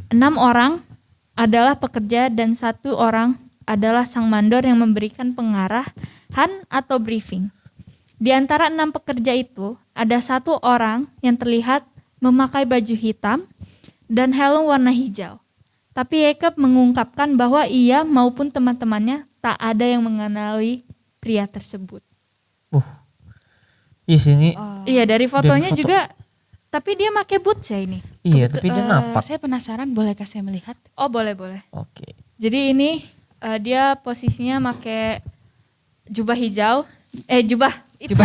6 orang adalah pekerja dan 1 orang adalah sang mandor yang memberikan pengarahan atau briefing. Di antara 6 pekerja itu ada 1 orang yang terlihat memakai baju hitam dan helm warna hijau. Tapi Jacob mengungkapkan bahwa ia maupun teman-temannya tak ada yang mengenali pria tersebut. Iya sini. Iya, dari fotonya foto. juga, tapi dia pakai boots ya ini. Iya tapi dia napak. Saya penasaran, bolehkah saya melihat? Oh, boleh. Oke. Jadi ini dia posisinya pakai jubah hijau, jubah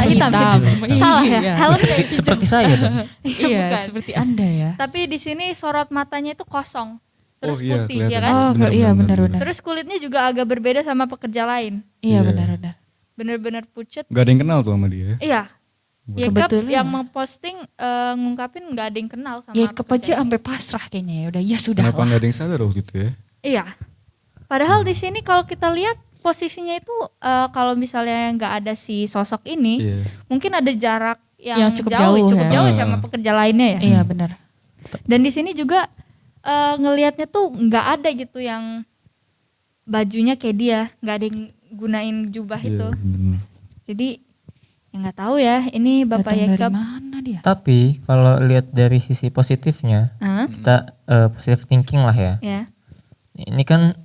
hitam. Iya. Salah ya, helm kayak hijau. Seperti saya dong. Iya, Bukan. seperti Anda ya. Tapi di sini sorot matanya itu kosong, terus Oh, iya, putih kelihatan. ya kan. Oh, iya benar-benar. Terus kulitnya juga agak berbeda sama pekerja lain, Iya Iya. benar-benar. bener-bener pucet. Gak ada yang kenal tuh sama dia. Iya. Jacob Kebetulan. yang memposting ngungkapin nggak ada yang kenal sama Ya kepeja pekerja. sampai pasrah kayaknya ya. Udah ya sudah Kenapa lah. gak ada yang sadar waktu itu ya? Iya. Padahal di sini kalau kita lihat posisinya itu kalau misalnya nggak ada si sosok ini, Iya. mungkin ada jarak yang Yang cukup jauh cukup ya. jauh sama pekerja lainnya ya. Iya benar. Dan di sini juga ngelihatnya tuh nggak ada gitu yang bajunya kayak dia, nggak ada yang gunain jubah itu. Iya, bener. Jadi ya nggak tahu ya, ini Bapak Datang dari Jacob. mana dia? Tapi kalau lihat dari sisi positifnya, Hah? kita positive thinking lah ya. Ya. Ini kan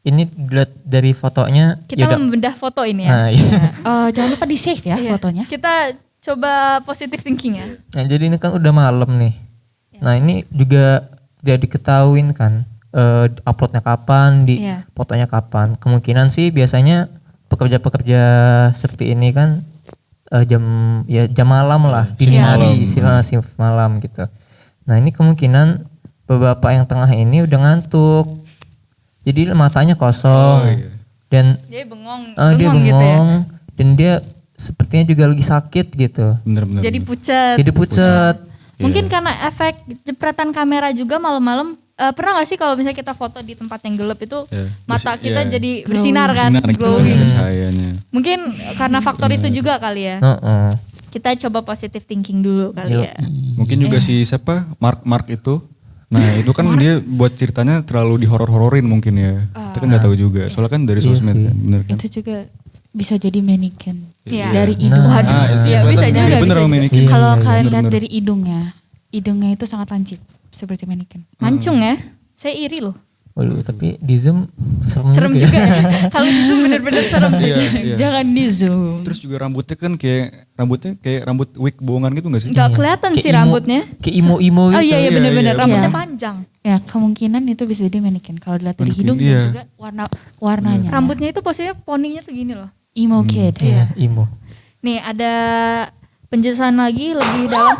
ini dilihat dari fotonya. Kita yaudah. membedah foto ini ya. Nah, iya. Jangan lupa di save ya Iya. fotonya. Kita coba positive thinking ya. Nah, jadi ini kan udah malam nih. Ya. Nah ini juga jadi ketahuin kan uploadnya kapan, di Iya. fotonya kapan. Kemungkinan sih biasanya pekerja-pekerja seperti ini kan jam malam lah, dini Shift hari, malam. shift malam gitu. Nah ini kemungkinan bapak yang tengah ini udah ngantuk, jadi matanya kosong Oh, iya. dan Dia bengong, dia bengong gitu ya. bengong dan dia sepertinya juga lagi sakit gitu. Bener-bener. Jadi pucat. Jadi pucat. Mungkin karena efek jepretan kamera juga malam-malam. Pernah gak sih kalau misalnya kita foto di tempat yang gelap itu Iya. mata kita Iya. jadi bersinar kan, Sinar gitu, glowing. ada cahayanya. Mungkin karena faktor itu juga kali ya. Heeh. Kita coba positive thinking dulu kali ya. Mungkin juga si siapa Mark itu. Nah itu kan dia buat ceritanya terlalu dihoror-hororin mungkin ya. Kita kan nggak tahu juga. Soalnya kan dari sosmed kan, bener kan. Itu juga bisa jadi mannequin Iya. dari hidung. Nah. Waduh, iya kelihatan bisa mirip juga. bener bisa sama juga. mannequin. Iya, Kalau iya, kalian lihat bener-bener. dari hidungnya itu sangat lancip seperti mannequin. Mancung ya. Saya iri loh. Waduh, tapi di Zoom serem, Serem juga ya. Kalau di Zoom bener-bener serem sih. Iya, iya. Jangan di zoom. Terus juga rambutnya kayak rambut wig bohongan gitu gak sih? Gak kelihatan Kayak sih imo- rambutnya. Kayak imo-imo gitu. Oh iya iya Iya, bener-bener. iya, Rambutnya iya. panjang. Ya kemungkinan itu bisa jadi mannequin. Kalau dilihat dari Mannequin, hidung iya. dan juga warnanya. Rambutnya itu posisinya poninya tuh gini loh. Emo kid. Iya, imo. Nih ada penjelasan lagi lebih dalam.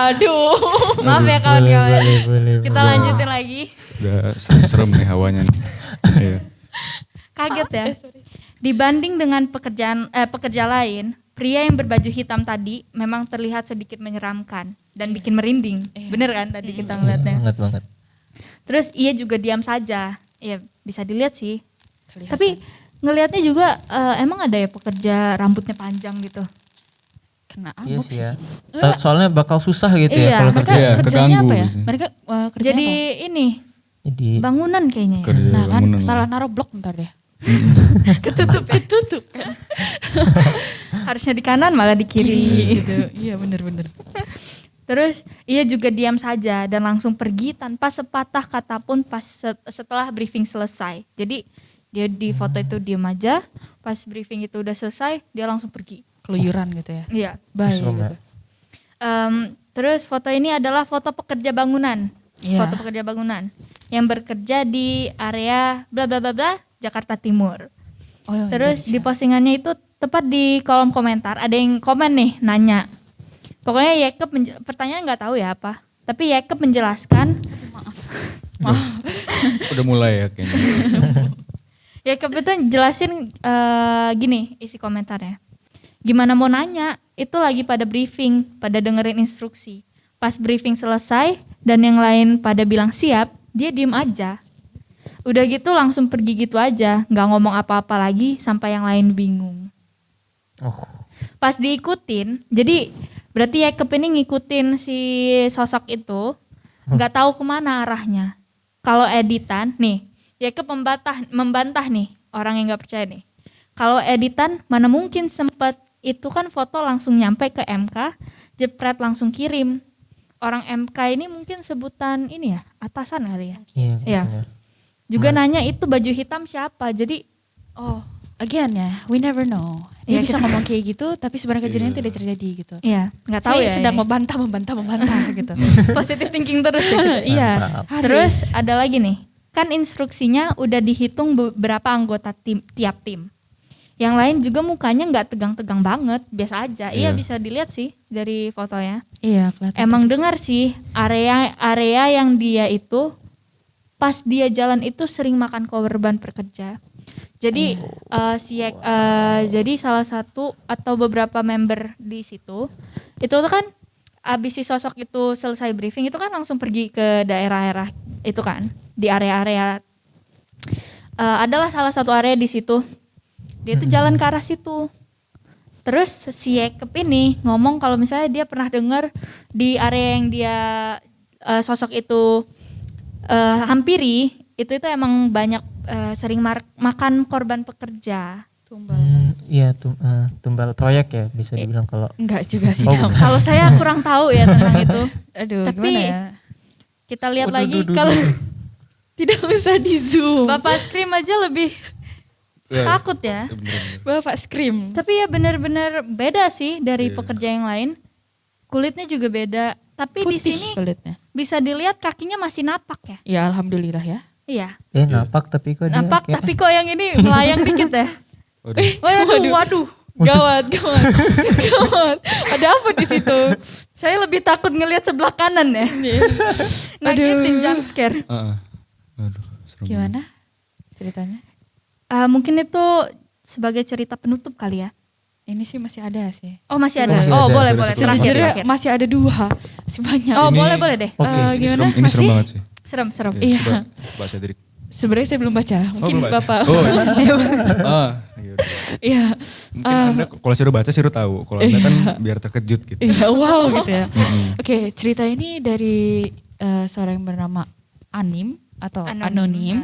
Aduh. Maaf ya kawan-kawan. boleh. Kita lanjutin lagi. Udah serem nih hawanya nih. Iya. Kaget ya. Dibanding dengan pekerja lain, pria yang berbaju hitam tadi memang terlihat sedikit menyeramkan dan bikin merinding. Bener kan tadi kita ngeliatnya. Banget. Terus ia juga diam saja. Ya bisa dilihat sih. Tapi ngelihatnya juga emang ada ya pekerja rambutnya panjang gitu. Kena Iya amuk sih sih. ya. Soalnya bakal susah gitu Iya, ya kalau Mereka kerja. Iya, kerjanya keganggu apa ya? sih. Mereka kerjanya Jadi apa? ini Jadi bangunan kayaknya ya. Kerja Nah kan bangunan. salah naruh blok ntar deh. Ketutup ya. Ketutup kan. Harusnya di kanan malah di kiri. Gitu. Iya bener-bener. Terus ia juga diam saja dan langsung pergi tanpa sepatah kata pun setelah briefing selesai. Jadi dia di foto itu diam aja, pas briefing itu udah selesai dia langsung pergi. Keluyuran gitu ya. Iya. Bahaya Serem ya. gitu. Terus foto ini adalah foto pekerja bangunan. Iya. Foto pekerja bangunan yang bekerja di area bla bla bla bla Jakarta Timur. Oh, iya, Terus di Indonesia. postingannya itu tepat di kolom komentar ada yang komen nih nanya. Pokoknya Jacob pertanyaan nggak tahu ya apa. Tapi Jacob menjelaskan Udah mulai ya kayaknya. Jacob itu jelasin gini isi komentarnya. Gimana mau nanya? Itu lagi pada briefing, pada dengerin instruksi. Pas briefing selesai dan yang lain pada bilang siap, dia diem aja. Udah gitu langsung pergi gitu aja, nggak ngomong apa-apa lagi sampai yang lain bingung. Oh, Pas diikutin, jadi berarti Jacob ini ngikutin si sosok itu, nggak tahu kemana arahnya. Kalau editan, nih Jacob membantah nih orang yang nggak percaya nih. Kalau editan mana mungkin sempet, itu kan foto langsung nyampe ke MK, jepret langsung kirim. Orang MK ini mungkin sebutan ini ya, atasan kali ya. iya. Iya. Juga nanya itu baju hitam siapa. Jadi Oh, again ya, we never know. Iya, Dia bisa kita- ngomong kayak gitu, tapi sebenarnya kejadian tidak terjadi gitu. ya nggak tahu Saya ya. sedang ini. membantah gitu. Positive thinking terus ya. Iya. Mantap. Terus ada lagi nih, kan instruksinya udah dihitung beberapa anggota tiap tim. Yang lain juga mukanya nggak tegang-tegang banget, biasa aja. Iya Iya. bisa dilihat sih dari fotonya. Iya, kelihatan. Emang dengar sih area yang dia itu pas dia jalan itu sering makan korban pekerja. Jadi jadi salah satu atau beberapa member di situ itu tuh kan abis si sosok itu selesai briefing itu kan langsung pergi ke daerah-daerah itu kan di area-area adalah salah satu area di situ dia tuh jalan ke arah situ. Terus si Jacob ini ngomong kalau misalnya dia pernah dengar di area yang dia sosok itu hampiri itu emang banyak sering makan korban pekerja. Iya, tumbal proyek ya bisa dibilang kalau. Enggak juga sih. Oh, Dam. Kalau saya kurang tahu ya tentang itu. Aduh, Tapi gimana ya? kita lihat Waduh, lagi duh, kalau Tidak usah di zoom. Bapak Scream aja lebih Ya, takut ya. bener-bener. Bapak scream. Tapi ya benar-benar beda sih dari pekerja yang lain. Kulitnya juga beda. Tapi di Putih sini kulitnya. bisa dilihat kakinya masih napak ya. Ya alhamdulillah ya. Iya. Napak tapi kok dia Napak kayak- tapi kok yang ini melayang dikit ya. Waduh. Waduh. Gawat. Ada apa di situ? Saya lebih takut ngelihat sebelah kanan ya. Ngagetin jump scare. Aduh, serem. Gimana ceritanya? Mungkin itu sebagai cerita penutup kali ya. Ini sih masih ada sih. Oh masih ada. Masih Oh ada. boleh Sudah boleh. satu Terakhir, lagi. Sejujurnya terakhir. masih ada 2 si banyak. Oh Ini- boleh deh. Oke. Ini Gimana? serem, ini serem Masih? banget sih. Serem. Ya, Iya. coba Pak Cedric. Sebenarnya saya belum baca. Mungkin belum baca. Bapak. Oh, iya. Yaudah. Iya. Mungkin Anda kalau Siru baca Siru tahu. Kalau Anda kan biar terkejut gitu. Iya, wow gitu ya. Oke, cerita ini dari seorang yang bernama Anim atau Anonim.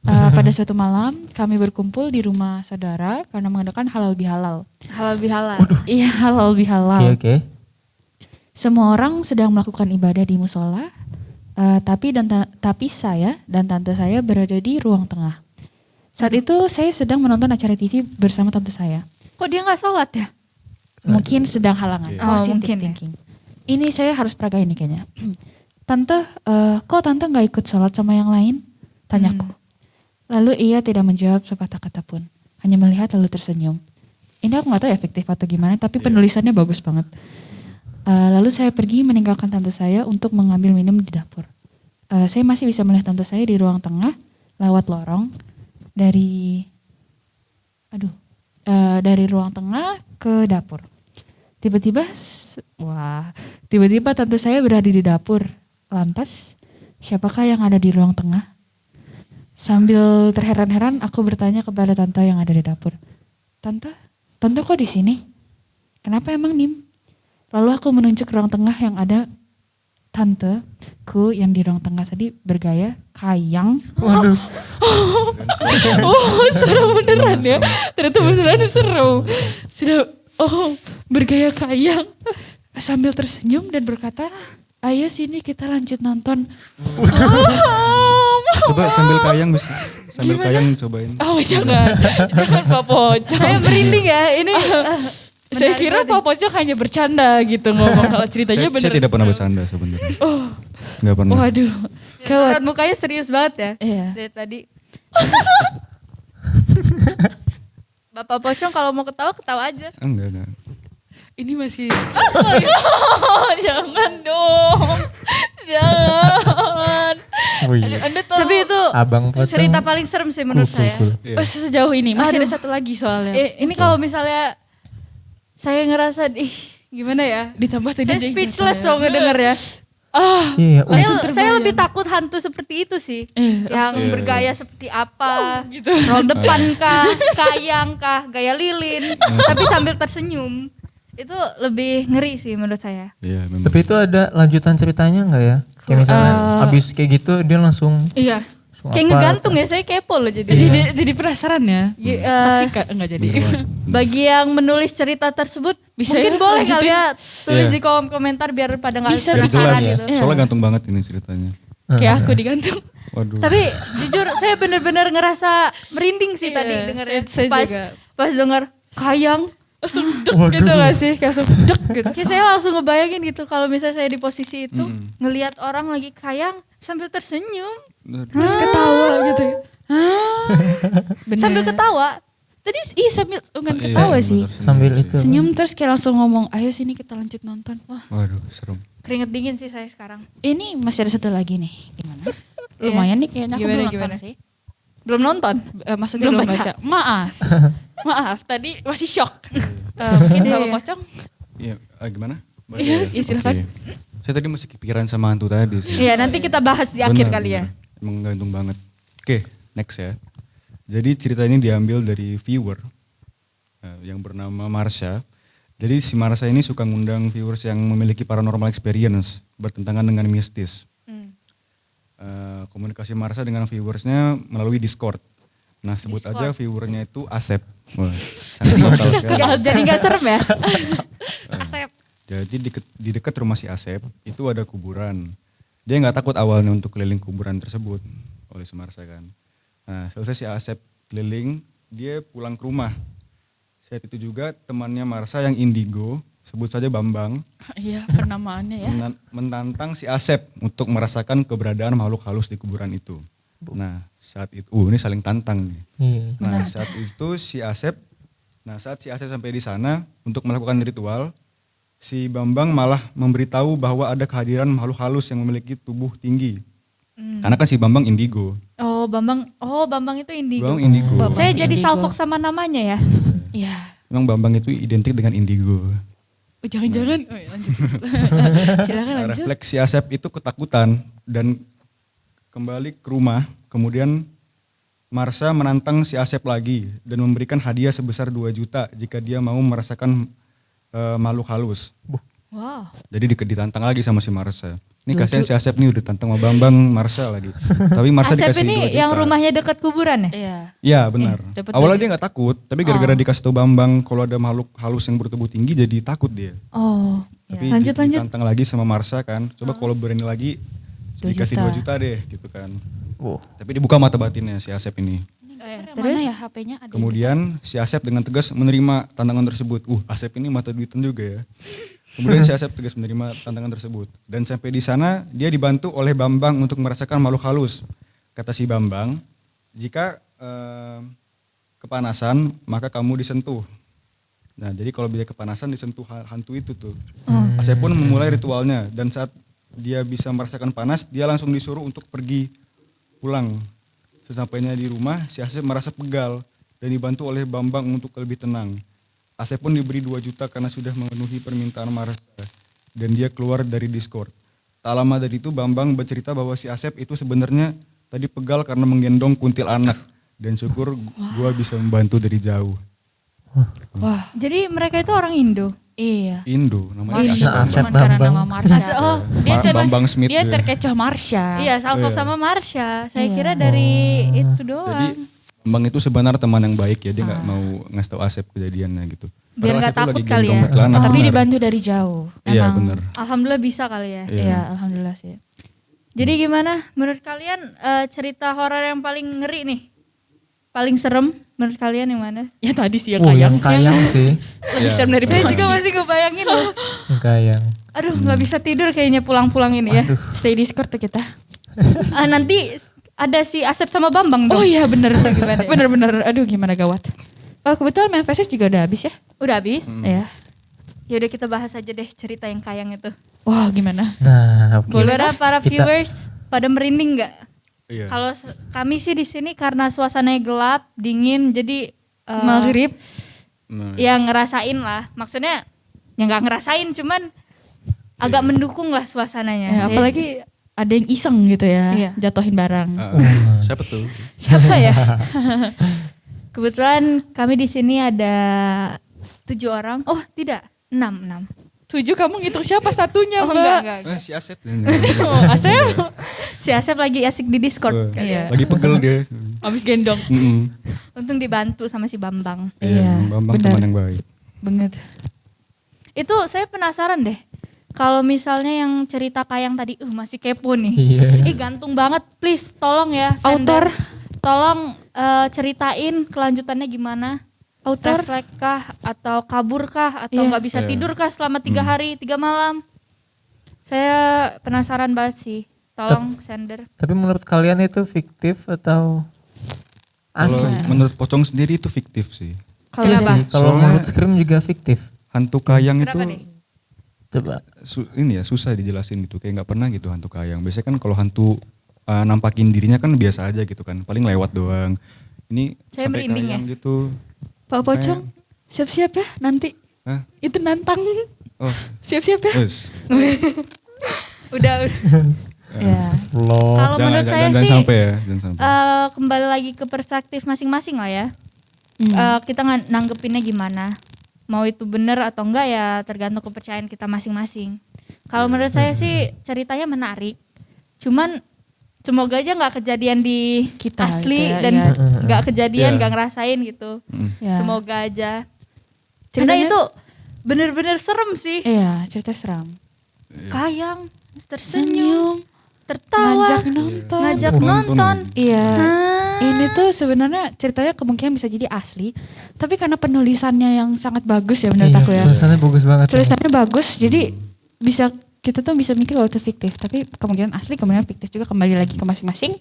Pada suatu malam kami berkumpul di rumah saudara karena mengadakan halal bihalal. Halal bihalal. Iya, halal bihalal. Oke. Semua orang sedang melakukan ibadah di musola, tapi saya dan tante saya berada di ruang tengah. Saat itu saya sedang menonton acara TV bersama tante saya. Kok dia nggak sholat ya? Mungkin sedang halangan. Oh, Positive mungkin ya. thinking. Ini saya harus peragain nih kayaknya. Tante, kok tante nggak ikut sholat sama yang lain? Tanyaku. Lalu ia tidak menjawab sepatah kata pun. Hanya melihat lalu tersenyum. ini aku nggak tahu efektif atau gimana, tapi penulisannya bagus banget. Lalu saya pergi meninggalkan tante saya untuk mengambil minum di dapur. Saya masih bisa melihat tante saya di ruang tengah lewat lorong dari ruang tengah ke dapur. Tiba-tiba tante saya berada di dapur. Lantas, siapakah yang ada di ruang tengah? Sambil terheran-heran, aku bertanya kepada tante yang ada di dapur. Tante kok di sini? Kenapa emang Nim? Lalu aku menunjuk ruang tengah yang ada tanteku yang di ruang tengah tadi bergaya kayang. Waduh. Seru beneran ya. Ternyata beneran seru. Bergaya kayang sambil tersenyum dan berkata, ayo sini kita lanjut nonton. Coba sambil kayang bisa. Sambil kayang cobain. Oh jangan Pak Pocong. Saya merinding ya ini. Saya kira Pak Pocong hanya bercanda gitu ngomong kalau ceritanya bener. Saya tidak pernah bercanda sebenarnya. Nggak pernah. Waduh. Raut mukanya serius banget ya. Iya. Dari tadi. Bapak Pocong kalau mau ketawa aja. Enggak. Ini masih. Jangan dong. Jangan. Anda tahu. Tapi itu Abang Pocong. cerita paling serem sih menurut saya. Iya. Sejauh ini masih Aduh. ada satu lagi soalnya. Ini kalau misalnya saya ngerasa gimana ya? Ditambah tadi Saya speechless so ngedenger ya. Iya, Saya lebih takut hantu seperti itu sih. Yang bergaya seperti apa? Gitu. Roll depan kah, kayang kah, gaya lilin, tapi sambil tersenyum. Itu lebih ngeri sih menurut saya. Iya, memang. Tapi itu ada lanjutan ceritanya nggak ya? Kayak misalnya abis kayak gitu dia langsung Iya. langsung Kayak apa, ngegantung ya, saya kepo loh jadi. Jadi penasaran ya. Saksikan enggak jadi. Bagi yang menulis cerita tersebut Bisa mungkin ya, boleh lanjutin. kali ya tulis Iya. di kolom komentar biar pada nggak Bisa, Biar penasaran jelas ya. gitu. Soalnya gantung banget ini ceritanya. Kayak aku digantung. Waduh. Tapi jujur saya benar-benar ngerasa merinding sih Iya, tadi dengarnya. saya Pas juga. pas dengar kayang, Langsung dek gitu gak sih? Kayak langsung dek gitu. kayak saya langsung ngebayangin gitu kalau misalnya saya di posisi itu ngelihat orang lagi kayang sambil tersenyum, Terus ketawa gitu. Bener. sambil ketawa. Tadi sambil enggak Iya, ketawa sambil sih. tersenyum sambil sih. itu. Senyum terus kayak langsung ngomong, ayo sini kita lanjut nonton. Wah, Waduh, serem. Keringet dingin sih saya sekarang. ini masih ada satu lagi nih. Gimana? Lumayan nih kayaknya aku belum nonton sih. Belum nonton? Maksudnya Belum belum baca. baca. Maaf, tadi masih shock. Mungkin Iya, Bapak iya. Pocong. Iya, gimana? Baca Iya, ya? iya, silakan. Oke. Saya tadi masih kepikiran sama hantu tadi sih. Iya, nanti kita bahas di akhir kali ya. Emang gantung banget. Oke, next ya. Jadi cerita ini diambil dari viewer yang bernama Marsha. Jadi si Marsha ini suka ngundang viewers yang memiliki paranormal experience bertentangan dengan mistis. Komunikasi Marsha dengan viewersnya melalui Discord. Nah sebut aja viewernya itu Asep. Wah, sangat lokal sekali. Jadi gak serem ya? Asep. Jadi di dekat rumah si Asep itu ada kuburan. Dia nggak takut awalnya untuk keliling kuburan tersebut oleh si Marsha kan. Nah selesai si Asep keliling, dia pulang ke rumah. Saat itu juga temannya Marsha yang indigo, sebut saja Bambang, Iya, penamaannya ya. menantang si Asep untuk merasakan keberadaan makhluk halus di kuburan itu. Nah saat itu, ini saling tantang nih. Iya. Nah saat itu saat si Asep sampai di sana untuk melakukan ritual, si Bambang malah memberitahu bahwa ada kehadiran makhluk halus yang memiliki tubuh tinggi. Karena kan si Bambang indigo. Oh Bambang itu indigo. Bambang indigo. Saya si jadi indigo. salfok sama namanya ya. Iya. Memang Bambang itu identik dengan indigo. Jangan-jangan. Oh, ya, lanjut. Silakan Nah, lanjut. refleks si Asep itu ketakutan dan kembali ke rumah. Kemudian Marsha menantang si Asep lagi dan memberikan hadiah sebesar 2 juta jika dia mau merasakan makhluk halus. Wow. Jadi ditantang lagi sama si Marsha. Ini 2 kasihan si Asep nih udah tantang sama Bambang, Marsha lagi. Tapi Marsha Asep dikasih 2 ini juta. yang rumahnya dekat kuburan ya? Iya. Iya benar. dapat Awalnya 2 dia nggak takut, tapi gara-gara dikasih tahu Bambang kalau ada makhluk halus yang bertubuh tinggi jadi takut dia. Oh. Tapi Lanjut. ditantang lagi sama Marsha kan. Coba kalau berani lagi 2 dikasih juta. 2 juta deh gitu kan. Wow. Tapi dibuka mata batinnya si Asep ini. Mana ya HP-nya ada? Kemudian si Asep dengan tegas menerima tantangan tersebut. Asep ini mata duitan juga ya. Kemudian si Asep tegas menerima tantangan tersebut. Dan sampai di sana dia dibantu oleh Bambang untuk merasakan makhluk halus. Kata si Bambang, jika kepanasan maka kamu disentuh. Nah jadi kalau dia kepanasan disentuh hantu itu tuh. Asep pun memulai ritualnya dan saat dia bisa merasakan panas dia langsung disuruh untuk pergi pulang. Sesampainya di rumah si Asep merasa pegal dan dibantu oleh Bambang untuk lebih tenang. Asep pun diberi 2 juta karena sudah memenuhi permintaan Marasa dan dia keluar dari Discord. Tak lama dari itu Bambang bercerita bahwa si Asep itu sebenarnya tadi pegal karena menggendong kuntilanak dan syukur gua bisa membantu dari jauh. Wah, Jadi mereka itu orang Indo. iya. Indo namanya Marsha, Asep cuman karena Bambang. nama Marsha. Oh, dia cuman Bambang Smith dia ya. terkecoh Marsha. Iya, salfok sama Marsha. Saya kira dari itu Jadi doang. Bambang itu sebenarnya teman yang baik ya, dia nggak mau ngasih tahu Asep kejadiannya gitu. Biar Padahal nggak Asep tuh takut lagi kali gendong ya. kuntilanak, Tapi bener. dibantu dari jauh. Iya Emang- benar. Alhamdulillah bisa kali ya. Iya, alhamdulillah sih. Jadi gimana menurut kalian cerita horor yang paling ngeri nih? Paling serem menurut kalian yang mana? Ya tadi sih Yang kayang sih. Lebih serem dari Saya Panji. juga masih kebayangin loh. Yang kayang. Aduh nggak bisa tidur kayaknya pulang-pulang ini ya. Stay Discord tuh kita. Nanti ada si Asep sama Bambang dong. Oh iya bener. Gimana ya? Bener-bener. Aduh gimana gawat. Oh kebetulan main VSS juga udah habis ya. Udah habis? Iya. Yaudah kita bahas aja deh cerita yang kayang itu. Wah gimana? Nah, oke. Gimana para Kita- viewers pada merinding nggak? Iya. Kalau kami sih di sini karena suasananya gelap, dingin, jadi Maghrib. Nah, ya ngerasain lah. Maksudnya ya nggak ngerasain, cuman agak mendukung lah suasananya. Ya, apalagi ada yang iseng gitu ya. Iya. Jatuhin barang. siapa tuh? Siapa ya? Kebetulan kami di sini ada 7 orang. Oh tidak, 6. 7 kamu ngitung siapa satunya Oh mbak? enggak. Si Asep. Oh Asep. Si Asep lagi asik di Discord. Iya. Lagi pegel dia. Abis gendong. Mm-mm. Untung dibantu sama si Bambang. Iya, Bambang benar. teman yang baik. Banget. Itu saya penasaran deh. Kalau misalnya yang cerita kayang tadi, masih kepo nih. Iya. Ih gantung banget, please tolong ya. Autor. Tolong ceritain kelanjutannya gimana. Autor. Refleks kah atau kabur kah atau Iya. nggak bisa tidur kah selama 3 hari 3 malam. Saya penasaran banget sih. Tolong sender. Tapi menurut kalian itu fiktif atau Kalau asli? menurut Pocong sendiri itu fiktif sih. Kalau Iya Kenapa? sih, kalau Soalnya- menurut Scream juga fiktif. Hantu kayang Kenapa itu nih? Coba. ini ya susah dijelasin gitu. Kayak nggak pernah gitu hantu kayang. Biasanya kan kalau hantu nampakin dirinya kan biasa aja gitu kan. Paling lewat doang. Ini Saya sampai merinding kayang gitu. Pak Pocong, siap-siap ya nanti. Hah? Itu nantang. Oh, Siap-siap ya. wes. Udah. Ya. Loh. Kalau menurut saya jangan sih sampai ya, jangan sampai. kembali lagi ke perspektif masing-masing lah ya. Kita nanggepinnya gimana. Mau itu benar atau enggak ya tergantung kepercayaan kita masing-masing. Kalau menurut saya sih ceritanya menarik. Cuman semoga aja nggak kejadian di Kita asli gitu ya, dan iya. nggak kejadian, Iya. nggak ngerasain gitu. Ya. Semoga aja. Karena Ceritanya- itu bener-bener serem sih. Iya, cerita seram. Kayang, tersenyum, tertawa, Ngajak nonton. ngajak Nonton. nonton. Iya. Hah? Ini tuh sebenarnya ceritanya kemungkinan bisa jadi asli, tapi karena penulisannya yang sangat bagus ya menurut Iya, aku ya. tulisannya bagus banget. Tulisannya bagus, jadi bisa kita tuh bisa mikir kalau itu fiktif, tapi kemungkinan asli, kemungkinan fiktif juga kembali lagi ke masing-masing.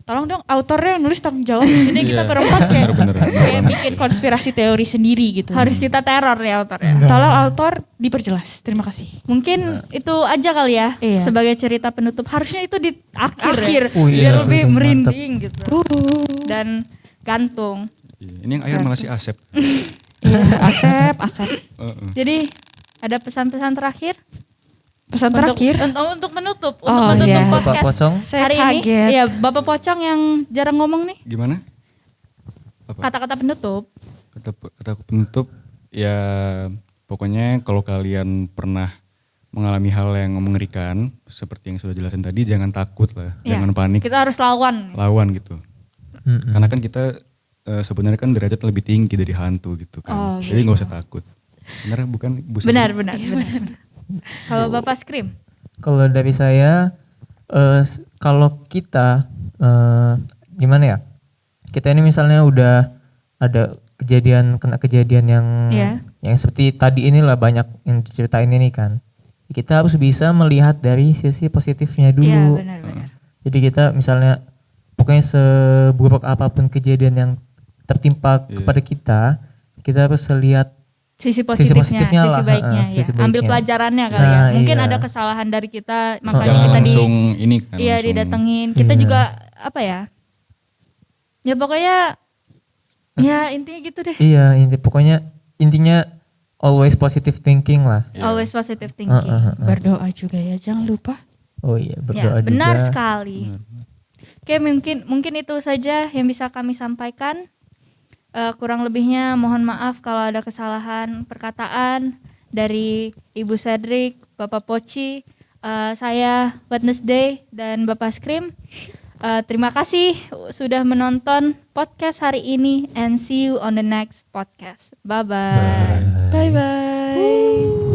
Tolong dong autornya nulis tanggung jawab di sini kita Iya. berempat kayak Bener-bener. kayak bikin konspirasi teori sendiri gitu. Harus kita teror ya autornya. Tolong autor diperjelas. Terima kasih. Mungkin itu aja kali ya Iya. sebagai cerita penutup. Harusnya itu di akhir, Akhir. ya. Oh iya, Biar itu lebih mantap. merinding gitu. Uh. Dan gantung. Iya, ini yang akhir malah si Asep. Iya, Asep. Jadi ada pesan-pesan terakhir? Pesan terakhir. Untuk menutup, untuk Oh, menutup iya. Bapak podcast Pocong. Saya hari kaget. ini. Iya, Bapak Pocong yang jarang ngomong nih. Gimana? Apa? Kata-kata penutup. Kata penutup ya pokoknya kalau kalian pernah mengalami hal yang mengerikan seperti yang sudah jelasin tadi jangan takut lah, Iya. jangan panik, Kita harus lawan. lawan gitu. Karena kan kita sebenarnya kan derajat lebih tinggi dari hantu gitu kan. Jadi nggak usah takut. Benar bukan Bu Siti? Benar. Kalau Bapak Scream? Kalau dari saya, kalau kita gimana ya? Kita ini misalnya udah ada kena kejadian yang Iya. yang seperti tadi inilah banyak yang diceritain ini kan. Kita harus bisa melihat dari sisi positifnya Iya, dulu. benar. Jadi kita misalnya pokoknya seburuk apapun kejadian yang tertimpa kepada kita harus lihat sisi positifnya, positifnya sisi lah, baiknya ya. sisi Ambil baiknya. pelajarannya kali ya. Nah, Mungkin iya. ada kesalahan dari kita, makanya Jangan kita langsung ini kan. iya langsung- didatengin. Kita Iya. juga apa ya? Ya pokoknya ya intinya gitu deh. Iya, intinya always positive thinking lah. Always positive thinking. Berdoa juga ya, jangan lupa. Oh iya, Ya, berdoa juga. benar sekali. Oke, mungkin itu saja yang bisa kami sampaikan. Kurang lebihnya mohon maaf kalau ada kesalahan perkataan dari Ibu Cedric, Bapak Poci, saya Wednesday dan Bapak Scream. Terima kasih sudah menonton podcast hari ini and see you on the next podcast. Bye bye. Bye bye.